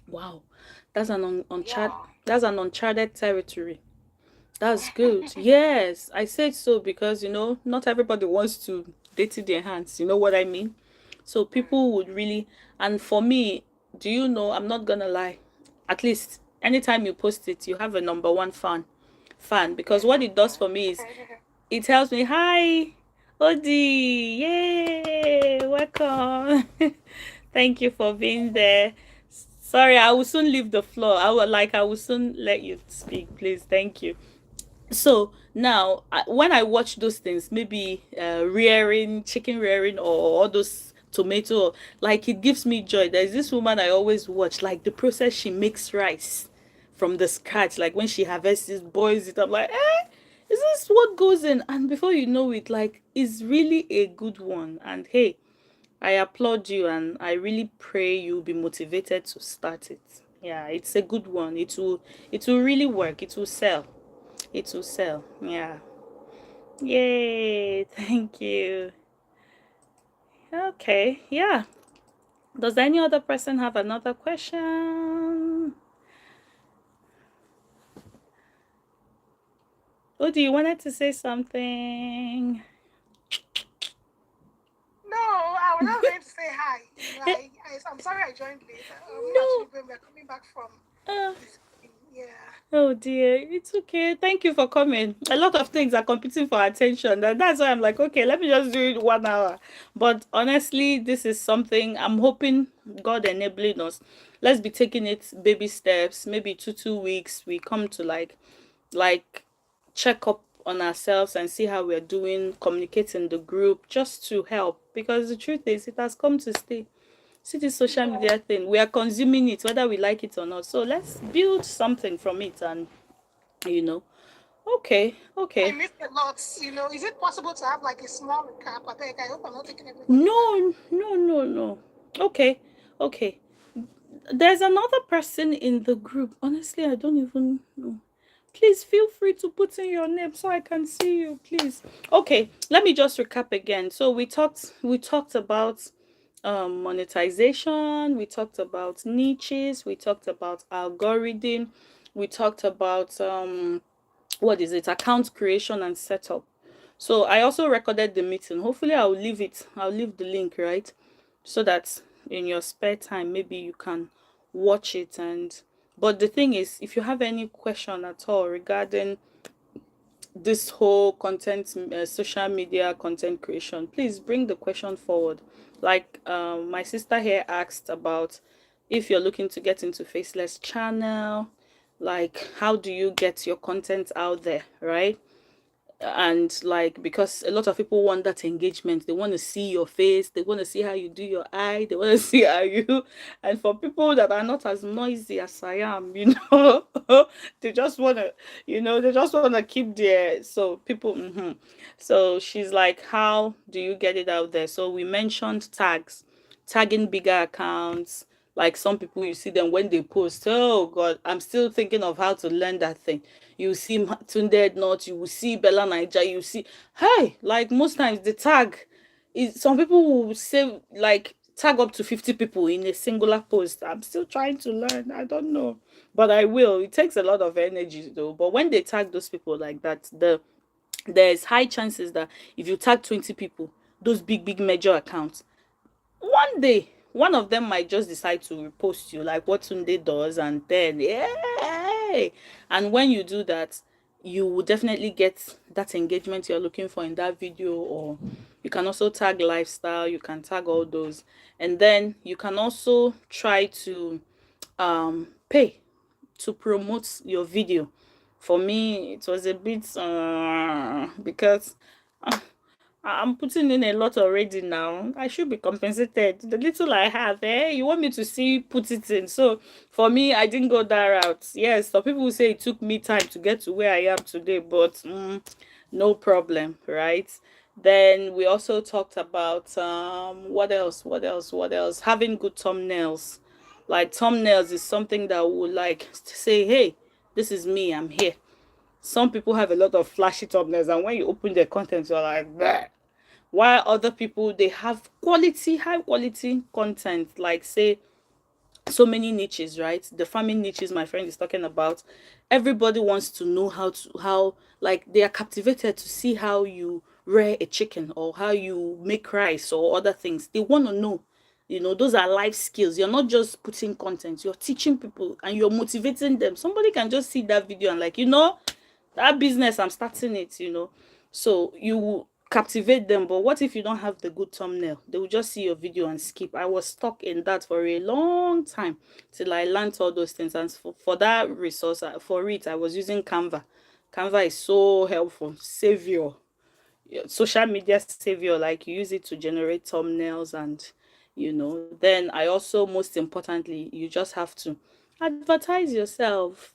wow. That's an Yeah. uncharted territory. That's good. Yes, I said so because not everybody wants to dirty their hands. You know what I mean? So people would really, and for me, do you know, I'm not gonna lie. At least anytime you post it, you have a number one fan, because what it does for me is it tells me, hi, Odi, yay, welcome. Thank you for being there. Sorry, I will soon leave the floor. I will soon let you speak, please. Thank you. So now, when I watch those things, maybe rearing, chicken rearing, or all those tomato, like, it gives me joy. There's this woman I always watch, like the process she makes rice from the scratch, like when she harvests it, boils it. I'm like, is this what goes in? And before you know it, like, it's really a good one. And hey, I applaud you, and I really pray you'll be motivated to start it. Yeah, it's a good one. It will really work. It will sell. It will sell. Yeah. Yay. Thank you. Okay. Yeah. Does any other person have another question? Oh, do you wanted to say something? No, I was just going to say hi. I'm sorry I joined late. I'm No. actually going. We're coming back from Uh, this. Yeah. oh dear. It's okay. Thank you for coming. A lot of things are competing for attention. And that's why I'm like, okay, let me just do it 1 hour. But honestly, this is something I'm hoping God enabling us. Let's be taking it baby steps. Maybe 2 weeks. We come to like check up on ourselves and see how we're doing, communicate in the group just to help, because the truth is it has come to stay. See this social Yeah. media thing, we are consuming it whether we like it or not, so let's build something from it. And you know okay, I okay. missed a lot. Is it possible to have like a small recap? I beg. I hope I'm not taking everybody back. No, no, no, no. Okay, okay. There's another person in the group. Honestly, I don't even know. Please feel free to put in your name so I can see you, please. Okay, let me just recap again. So we talked about monetization, we talked about niches, we talked about algorithm, we talked about what is it, account creation and setup. So I also recorded the meeting. Hopefully I'll leave the link, right? So that in your spare time maybe you can watch it. And but the thing is, if you have any question at all regarding this whole content, social media content creation, please bring the question forward. Like my sister here asked about if you're looking to get into faceless channel, Like, how do you get your content out there, right? And like, because a lot of people want that engagement, they want to see your face, they want to see how you do your eye, they want to see how you, and for people that are not as noisy as I am, they just want to, they just want to keep their, so people, so she's like, how do you get it out there? So we mentioned tags, tagging bigger accounts. Like, some people, you see them when they post, oh god, I'm still thinking of how to learn that thing. You see Tunde Not, you will see Bella Naija, you see, hey, like, most times the tag is, some people will say, like, tag up to 50 people in a singular post. I'm still trying to learn, I don't know, but I will. It takes a lot of energy though. But when they tag those people like that, there's high chances that if you tag 20 people, those big major accounts, one day one of them might just decide to repost you, like what Tunde does, and then yay! And when you do that, you will definitely get that engagement you're looking for in that video. Or you can also tag lifestyle, you can tag all those, and then you can also try to pay to promote your video. For me, it was a bit because I'm putting in a lot already now. I should be compensated. The little I have, you want me to see put it in. So for me, I didn't go that route. Yes, some people will say it took me time to get to where I am today, but no problem, right? Then we also talked about what else? What else? What else? Having good thumbnails. Like, thumbnails is something that would like say, hey, this is me, I'm here. Some people have a lot of flashy thumbnails, and when you open their content, you're like, bleh. While other people, they have quality, high quality content, like, say, so many niches, right? The farming niches my friend is talking about. Everybody wants to know how, like, they are captivated to see how you rear a chicken, or how you make rice, or other things. They want to know. Those are life skills. You're not just putting content, you're teaching people and you're motivating them. Somebody can just see that video and, like, that business, I'm starting it. So you captivate them. But what if you don't have the good thumbnail? They will just see your video and skip. I was stuck in that for a long time till I learned all those things. And for that resource, for it, I was using Canva. Canva is so helpful, savior, social media savior. Like, you use it to generate thumbnails. And then I also, most importantly, you just have to advertise yourself.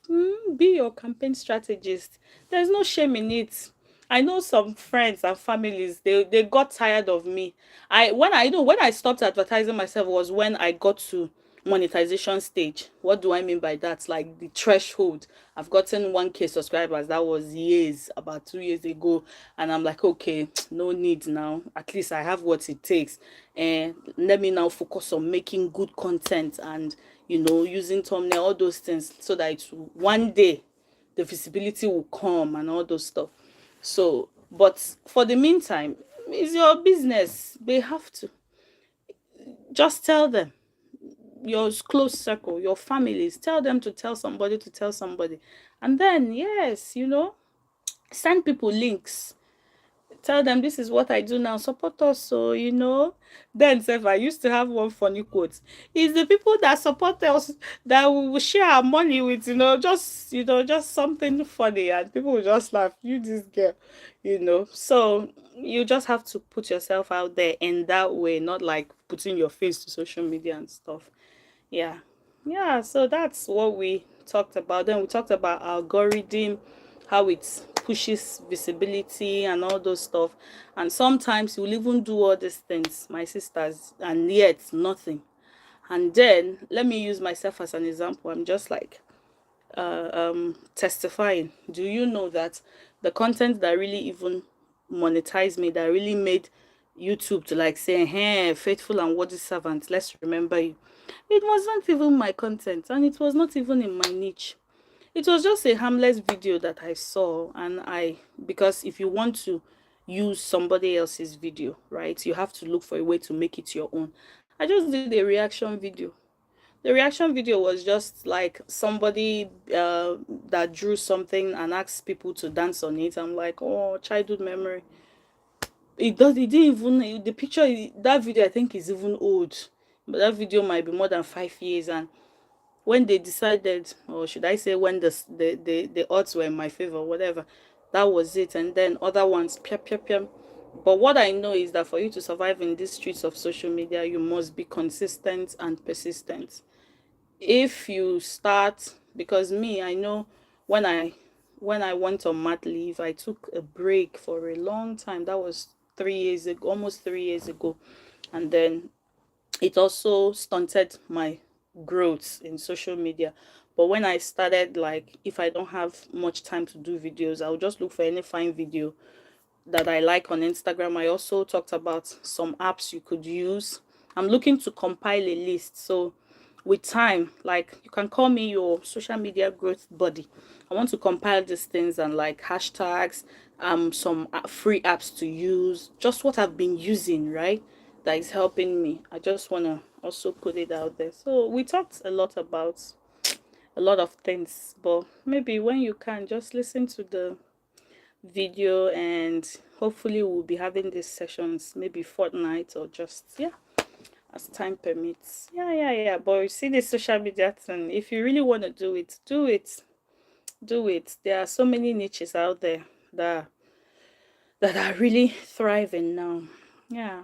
Be your campaign strategist. There's no shame in it. I know some friends and families, they got tired of me. When I stopped advertising myself was when I got to monetization stage. What do I mean by that? Like, the threshold. I've gotten 1K subscribers. That was years, about 2 years ago. And I'm like, okay, no need now. At least I have what it takes. And let me now focus on making good content, and using thumbnail, all those things, so that one day the visibility will come and all those stuff. So, but for the meantime, it's your business. They have to just tell them, your close circle, your families, tell them to tell somebody, to tell somebody. And then, yes, send people links. Tell them, this is what I do now, support us. So, then sef, I used to have one funny quote. It's the people that support us that we will share our money with, just something funny, and people will just laugh, you this girl. So you just have to put yourself out there in that way, not like putting your face to social media and stuff. Yeah. Yeah, so that's what we talked about. Then we talked about algorithm, how it pushes visibility and all those stuff. And sometimes you'll even do all these things, my sisters, and yet nothing. And then let me use myself as an example. I'm just like testifying. Do you know that the content that really even monetized me, that really made YouTube to like say, hey, faithful and worthy servant, let's remember you. It wasn't even my content, and it was not even in my niche. It was just a harmless video that I saw, and because if you want to use somebody else's video, right, you have to look for a way to make it your own. I just did a reaction video. The reaction video was just like somebody that drew something and asked people to dance on it. I'm like, oh, childhood memory. It didn't even, the picture, that video I think is even old, but that video might be more than 5 years. And when they decided, or should I say, when the odds were in my favor, whatever, that was it. And then other ones, pia pia pia. But what I know is that for you to survive in these streets of social media, you must be consistent and persistent. If you start, because me, I know when I went on mat leave, I took a break for a long time. That was 3 years ago, almost 3 years ago. And then it also stunted my growth in social media. But when I started, like, if I don't have much time to do videos, I'll just look for any fine video that I like on Instagram. I also talked about some apps you could use. I'm looking to compile a list. So with time, like, you can call me your social media growth buddy. I want to compile these things and like hashtags, some free apps to use, just what I've been using, right? That is helping me. I just want to also put it out there. So we talked a lot about a lot of things, but maybe when you can just listen to the video, and hopefully we'll be having these sessions maybe fortnight or just, yeah, as time permits. Yeah, but you see, the social media thing, if you really want to do it, do it. There are so many niches out there that are really thriving now. Yeah.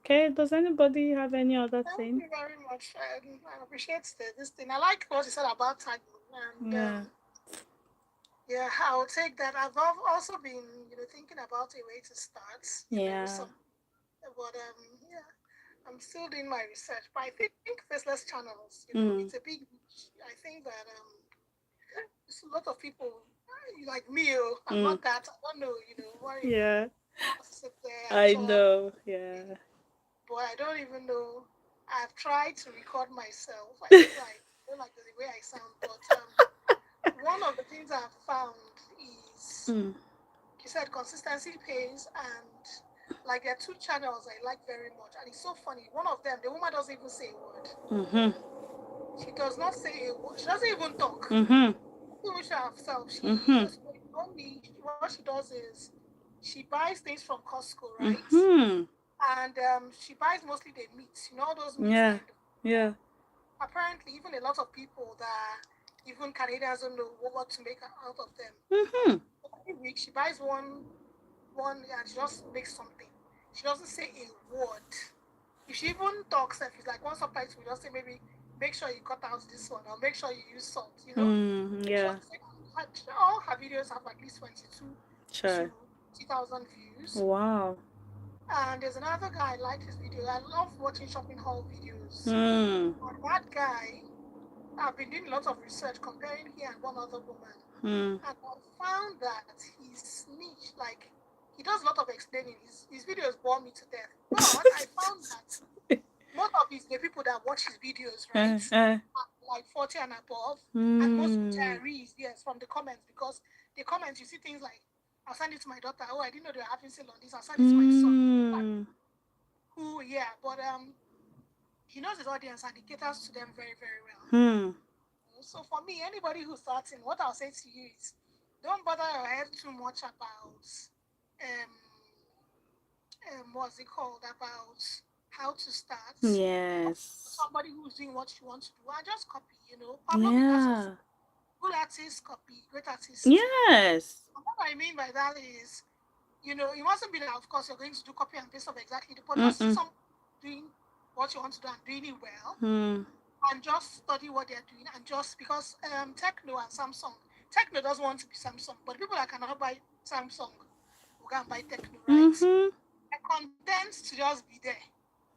Okay, does anybody have any other Thank thing? you very much. I appreciate this thing. I like what you said about tagging, and Yeah. yeah, I'll take that. I've also been, thinking about a way to start, Yeah. some, but yeah, I'm still doing my research. But I think faceless channels, it's a Mm. big niche. I think that there's a lot of people like me. I'm Mm. not that. I don't know, worry. Yeah, Just sit there and I talk. know. Yeah. But I don't even know. I've tried to record myself. I don't like the way I sound, but one of the things I've found is, Mm. you said consistency pays, and like there are two channels I like very much, and it's so funny. One of them, the woman doesn't even say a word. Mm-hmm. She does not say a word. She doesn't even talk. Mm-hmm. Even she herself, she Mm-hmm. just only what she does is she buys things from Costco, right? Mm-hmm. And she buys mostly the meat, all those meat Yeah. kind of. Yeah. Apparently, even a lot of people that even Canadians don't know what to make out of them. Mm-hmm. Every week she buys one and she just makes something. She doesn't say a word. If she even talks, if it's like one subtitle, we just say maybe make sure you cut out this one or make sure you use salt. Mm. She Yeah. doesn't say all her videos have at least 22 to Sure. 30,000 views. Wow. And there's another guy I like his video. I love watching shopping haul videos. Mm. And that guy, I've been doing a lot of research comparing he and one other woman. Mm. And I found that his niche, like, he does a lot of explaining. His videos bore me to death. But I found that most of the people that watch his videos, right, Uh. are like 40 and above, and most Mm. retirees, yes, from the comments, because the comments, you see things like, I'll send it to my daughter. Oh, I didn't know they were having sale on this. I'll send it to my son. Mm. Who, yeah, but he knows his audience and he caters to them very, very well. Hmm. So for me, anybody who's starting, what I'll say to you is, don't bother your head too much about um, what's it called, about how to start. Yes. Somebody who's doing what you want to do, and just copy. Pablo Picasso, Yeah. good artist copy, great artist too. Yes. And what I mean by that is, it mustn't be that of course you're going to do copy and paste of exactly, but just see Mm-mm. some doing what you want to do and doing it well, Hmm. and just study what they're doing, and just because Techno and Samsung, Techno doesn't want to be Samsung, but people that cannot buy Samsung will go and buy Techno, right? Mm-hmm. They're content to just be there.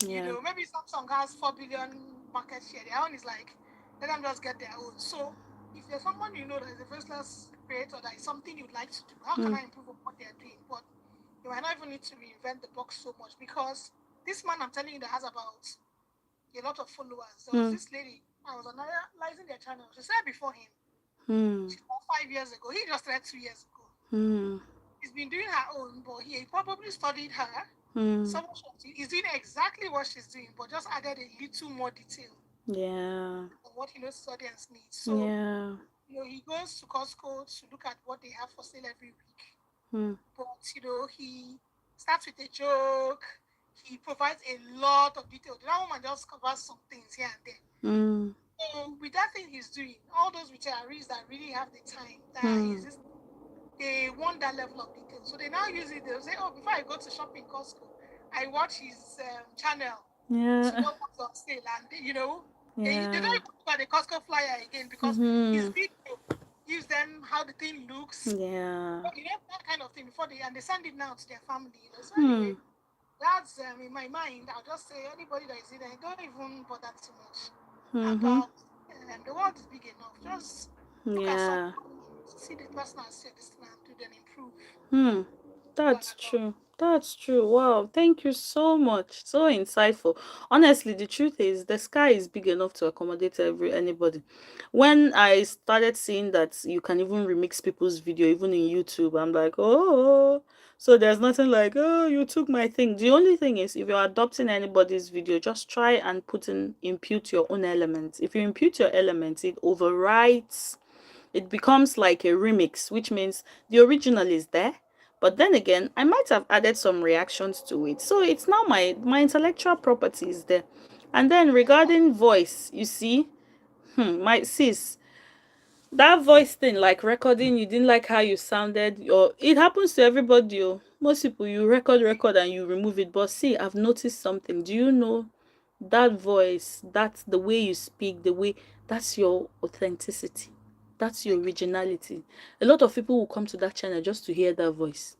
Yeah. Maybe Samsung has 4 billion market share. Their own is like, let them just get their own. So if there's someone that is a faceless creator, that is something you'd like to do, how can Mm. I improve on what they're doing? But you might not even need to reinvent the box so much, because this man I'm telling you that has about a lot of followers. There was Mm. this lady, I was analyzing their channel. She said before him, Mm. she's about 5 years ago. He just started 2 years ago. Mm. He's been doing her own, but he probably studied her. Mm. Someone he's doing exactly what she's doing, but just added a little more detail Yeah. on what he knows his audience needs. So, Yeah. he goes to Costco to look at what they have for sale every week. Mm. But, he starts with a joke. He provides a lot of detail. That woman just covers some things here and there. Mm. So, with that thing he's doing, all those retirees that really have the time, that is Hmm. this, they want that level of detail. So they now use it. They'll say, "Oh, before I go to shopping Costco, I watch his channel to Yeah. know what's on sale." And they don't Yeah. even look at the Costco flyer again because his Hmm. video gives them how the thing looks, Yeah. that kind of thing before they send it now to their family. So Hmm. anyway, that's in my mind. I'll just say anybody that is in there, don't even bother too much Mm-hmm. about. The world is big enough. Just look at someone, Yeah. see the person and say this man to then improve. Hmm. Go That's and go. true. That's true. Wow. Thank you so much. So insightful. Honestly, the truth is the sky is big enough to accommodate anybody. When I started seeing that you can even remix people's video even in YouTube, I'm like, oh, so there's nothing like, oh, you took my thing. The only thing is if you're adopting anybody's video, just try and impute your own elements. If you impute your elements, it overrides, it becomes like a remix, which means the original is there, but then again I might have added some reactions to it, so it's now my intellectual property is there. And then Yeah. regarding voice, you see, my sis, that voice thing, like recording, you didn't like how you sounded, or it happens to everybody. Oh. Most people, you record and you remove it, but see, I've noticed something. Do you know that voice, that's the way you speak, the way, that's your authenticity, that's your Thank you. originality. A lot of people will come to that channel just to hear that voice.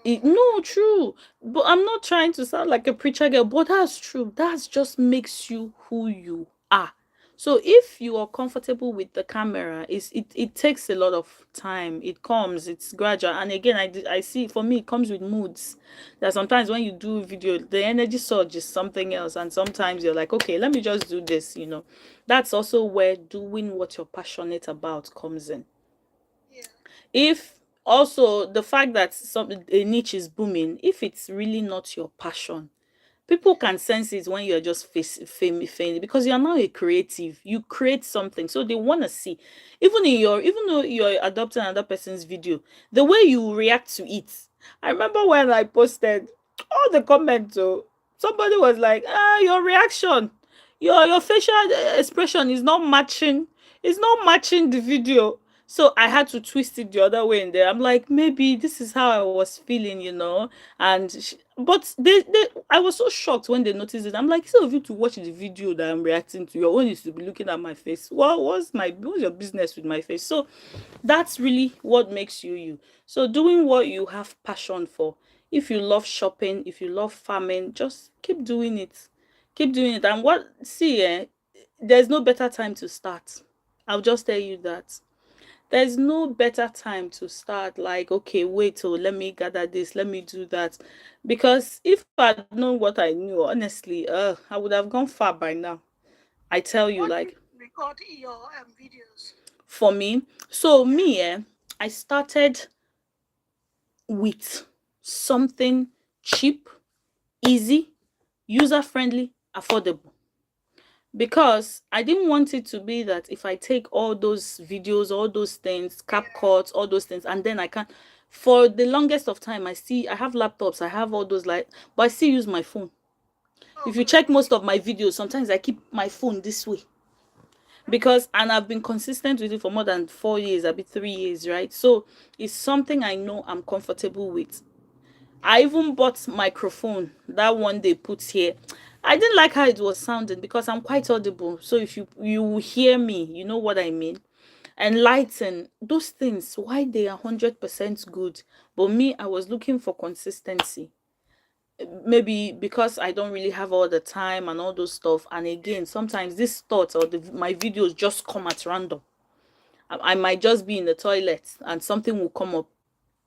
Amen. No, true. But I'm not trying to sound like a preacher girl, but that's true. That just makes you who you are. So if you are comfortable with the camera, it takes a lot of time. It comes, it's gradual. And again, I see, for me, it comes with moods. That sometimes when you do video, the energy surge is something else. And sometimes you're like, okay, let me just do this. That's also where doing what you're passionate about comes in. Yeah. If also the fact that a niche is booming, if it's really not your passion, people Yeah. can sense it when you're just fame because you're now a creative, you create something, so they want to see, even though you're adopting another person's video, the way you react to it. I remember when I posted all the comments, oh, somebody was like, your reaction, your facial expression is not matching, the video. So I had to twist it the other way in there. I'm like, maybe this is how I was feeling. And but I was so shocked when they noticed it. I'm like, instead of you to watch the video that I'm reacting to, your own is to be looking at my face. Well, what's your business with my face? So that's really what makes you you. So doing what you have passion for. If you love shopping, if you love farming, just keep doing it. Keep doing it. And there's no better time to start. I'll just tell you that. There's no better time to start, like, okay, wait till let me gather this, let me do that. Because if I'd known what I knew, honestly, I would have gone far by now. I tell you, What like, do you record in your videos? for me, so Yeah. me, I started with something cheap, easy, user friendly, affordable. Because I didn't want it to be that if I take all those videos, all those things, Yeah. CapCut, all those things, and then I can't. For the longest of time, I have laptops, I have all those, like, but I still use my phone. Oh, If you good. check most of my videos, sometimes I keep my phone this way Okay. because, and I've been consistent with it for more than 4 years, I'll be 3 years, right? So it's something I know I'm comfortable with. I even bought microphone, that one they put here. I didn't like how it was sounding because I'm quite audible. So if you hear me, you know what I mean. And lighting, those things, why they are 100% good. But me, I was looking for consistency. Maybe because I don't really have all the time and all those stuff. And again, sometimes these thoughts or my videos just come at random. I might just be in the toilet and something will come up.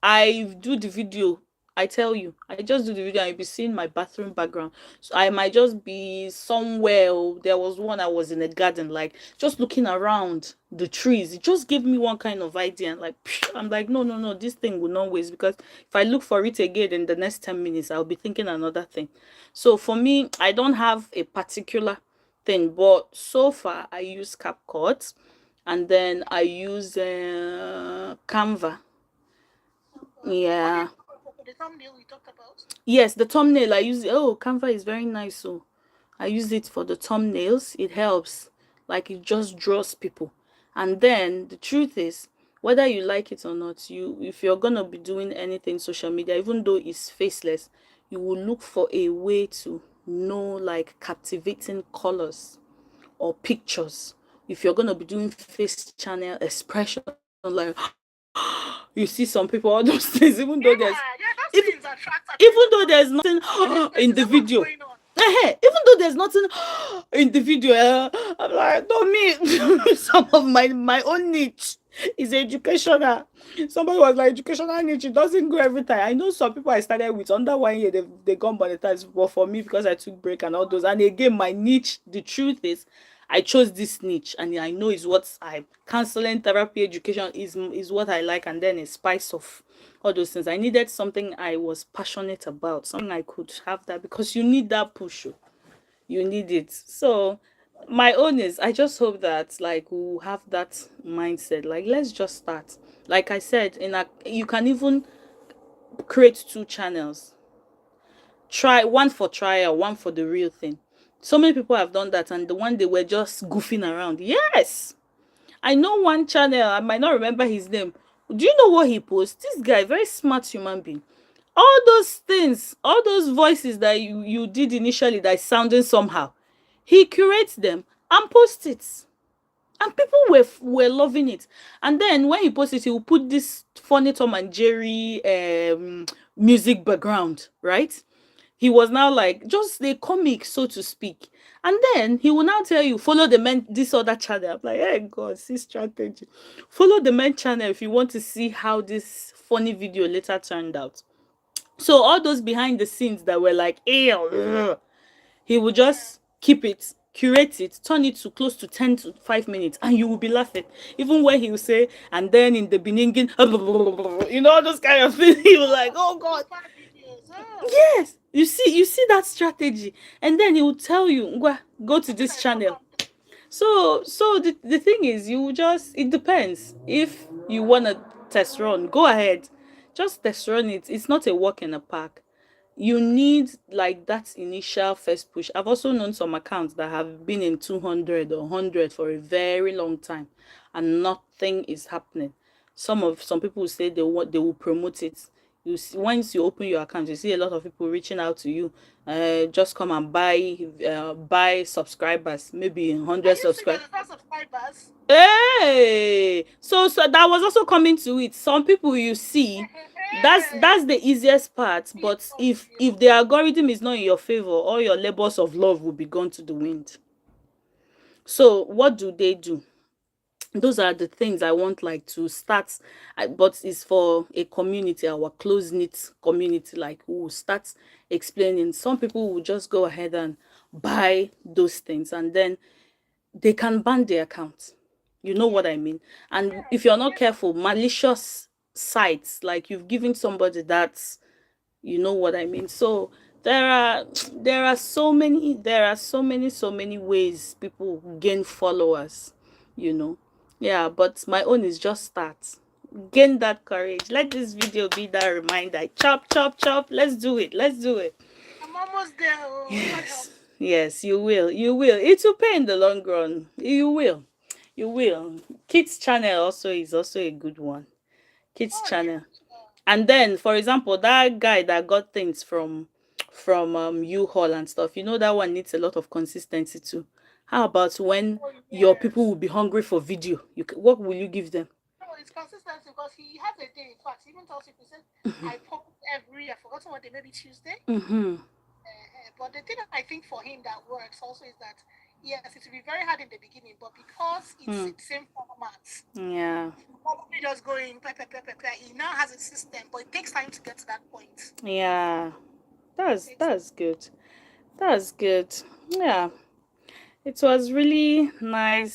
I do the video. I tell you, I just do the video and you'll be seeing my bathroom background. So I might just be somewhere. There was one, I was in a garden, like just looking around the trees. It just gave me one kind of idea. And like, I'm like, no, no, no, this thing will not waste because if I look for it again in the next 10 minutes, I'll be thinking another thing. So for me, I don't have a particular thing, but so far I use CapCut and then I use Canva. What do you Yeah. for the thumbnail we talked about? Yes, the thumbnail I use. Oh, Canva is very nice. So I use it for the thumbnails. It helps. Like it just draws people. And then the truth is, whether you like it or not, you if you're gonna be doing anything social media, even though it's faceless, you will look for a way to know like captivating colors or pictures. If you're gonna be doing face channel expression, like you see some people all those things, even though there's Yeah, yeah, even those things attract even though attention there's because nothing this in person the said, what's video. going on? Even though there's nothing in the video, I'm like, don't me. Some of my own niche is educational. Somebody was like, educational niche, it doesn't go every time. I know some people I started with under 1 year, they got monetized. But for me, because I took break and all those, and again, my niche, the truth is, I chose this niche, and I know is what I counseling, therapy, education is what I like, and then a spice of all those things. I needed something I was passionate about, something I could have that because you need that push. Oh. You need it. So my own is I just hope that like we'll have that mindset. Like let's just start. Like I said, you can even create two channels. Try one for trial, one for the real thing. So many people have done that, and the one they were just goofing around. Yes, I know one channel. I might not remember his name. Do you know what he posts? This guy, very smart human being. All those things, all those voices that you did initially that is sounding somehow, he curates them and posts it. And people were loving it. And then when he posts it, he will put this funny Tom and Jerry music background, right? He was now like just a comic, so to speak. And then he will now tell you, follow the men this other channel. I'm like, hey God, see strategy. Follow the men channel if you want to see how this funny video later turned out. So all those behind the scenes that were like, ew, he will Yeah. just keep it, curate it, turn it to close to 10 to 5 minutes, and you will be laughing. Even when he will say, and then in the beginning, you know, all those kind of things, he was like, Oh, oh God. super videos. Oh, Yes, you see that strategy, and then he will tell you, go to I think this I saw channel. something. So the thing is, you just it depends. If you wanna test run, go ahead. Just test run it. It's not a walk in the park. You need like that initial first push. I've also known some accounts that have been in 200 or 100 for a very long time and nothing is happening. Some people will say they will promote it. You see, once you open your account, you see a lot of people reaching out to you. Just come and buy subscribers, maybe Are 100 you subscribers. serious? That's subscribers. Hey, so that was also coming to it. Some people you see, that's the easiest part. Yes, But if the algorithm is not in your favor, all your labors of love will be gone to the wind. So what do they do? Those are the things I want like to start. But it's for a community, our close knit community. Like we will start explaining. Some people will just go ahead and buy those things, and then they can ban the account. You know what I mean? And yeah, if you're not yeah. careful, malicious sites, like you've given somebody that, you know what I mean? So there are there are so many ways people gain followers, you know. Yeah, but my own is just start. Gain that courage. Let this video be that reminder. Chop, chop, chop. Let's do it. Let's do it. I'm almost there. Oh, God help. Yes, yes, you will. You will. It will pay in the long run. You will. You will. Kids channel is also a good one. Kids Oh, yeah. channel. And then, for example, that guy that got things from U-Haul and stuff, you know that one needs a lot of consistency too. How about when Oh, your people will yes. be hungry for video? What will you give them? No, it's consistency because he has a day. In fact, he even tells people, he said, I post every, I've forgotten what day, maybe Tuesday. Mm-hmm. But the thing I think for him that works also is that, yes, it will be very hard in the beginning, but because it's Mm. the same format, Yeah. probably just going, he now has a system, but it takes time to get to that point. Yeah. It That's takes that's good. That's good. Yeah. It was really nice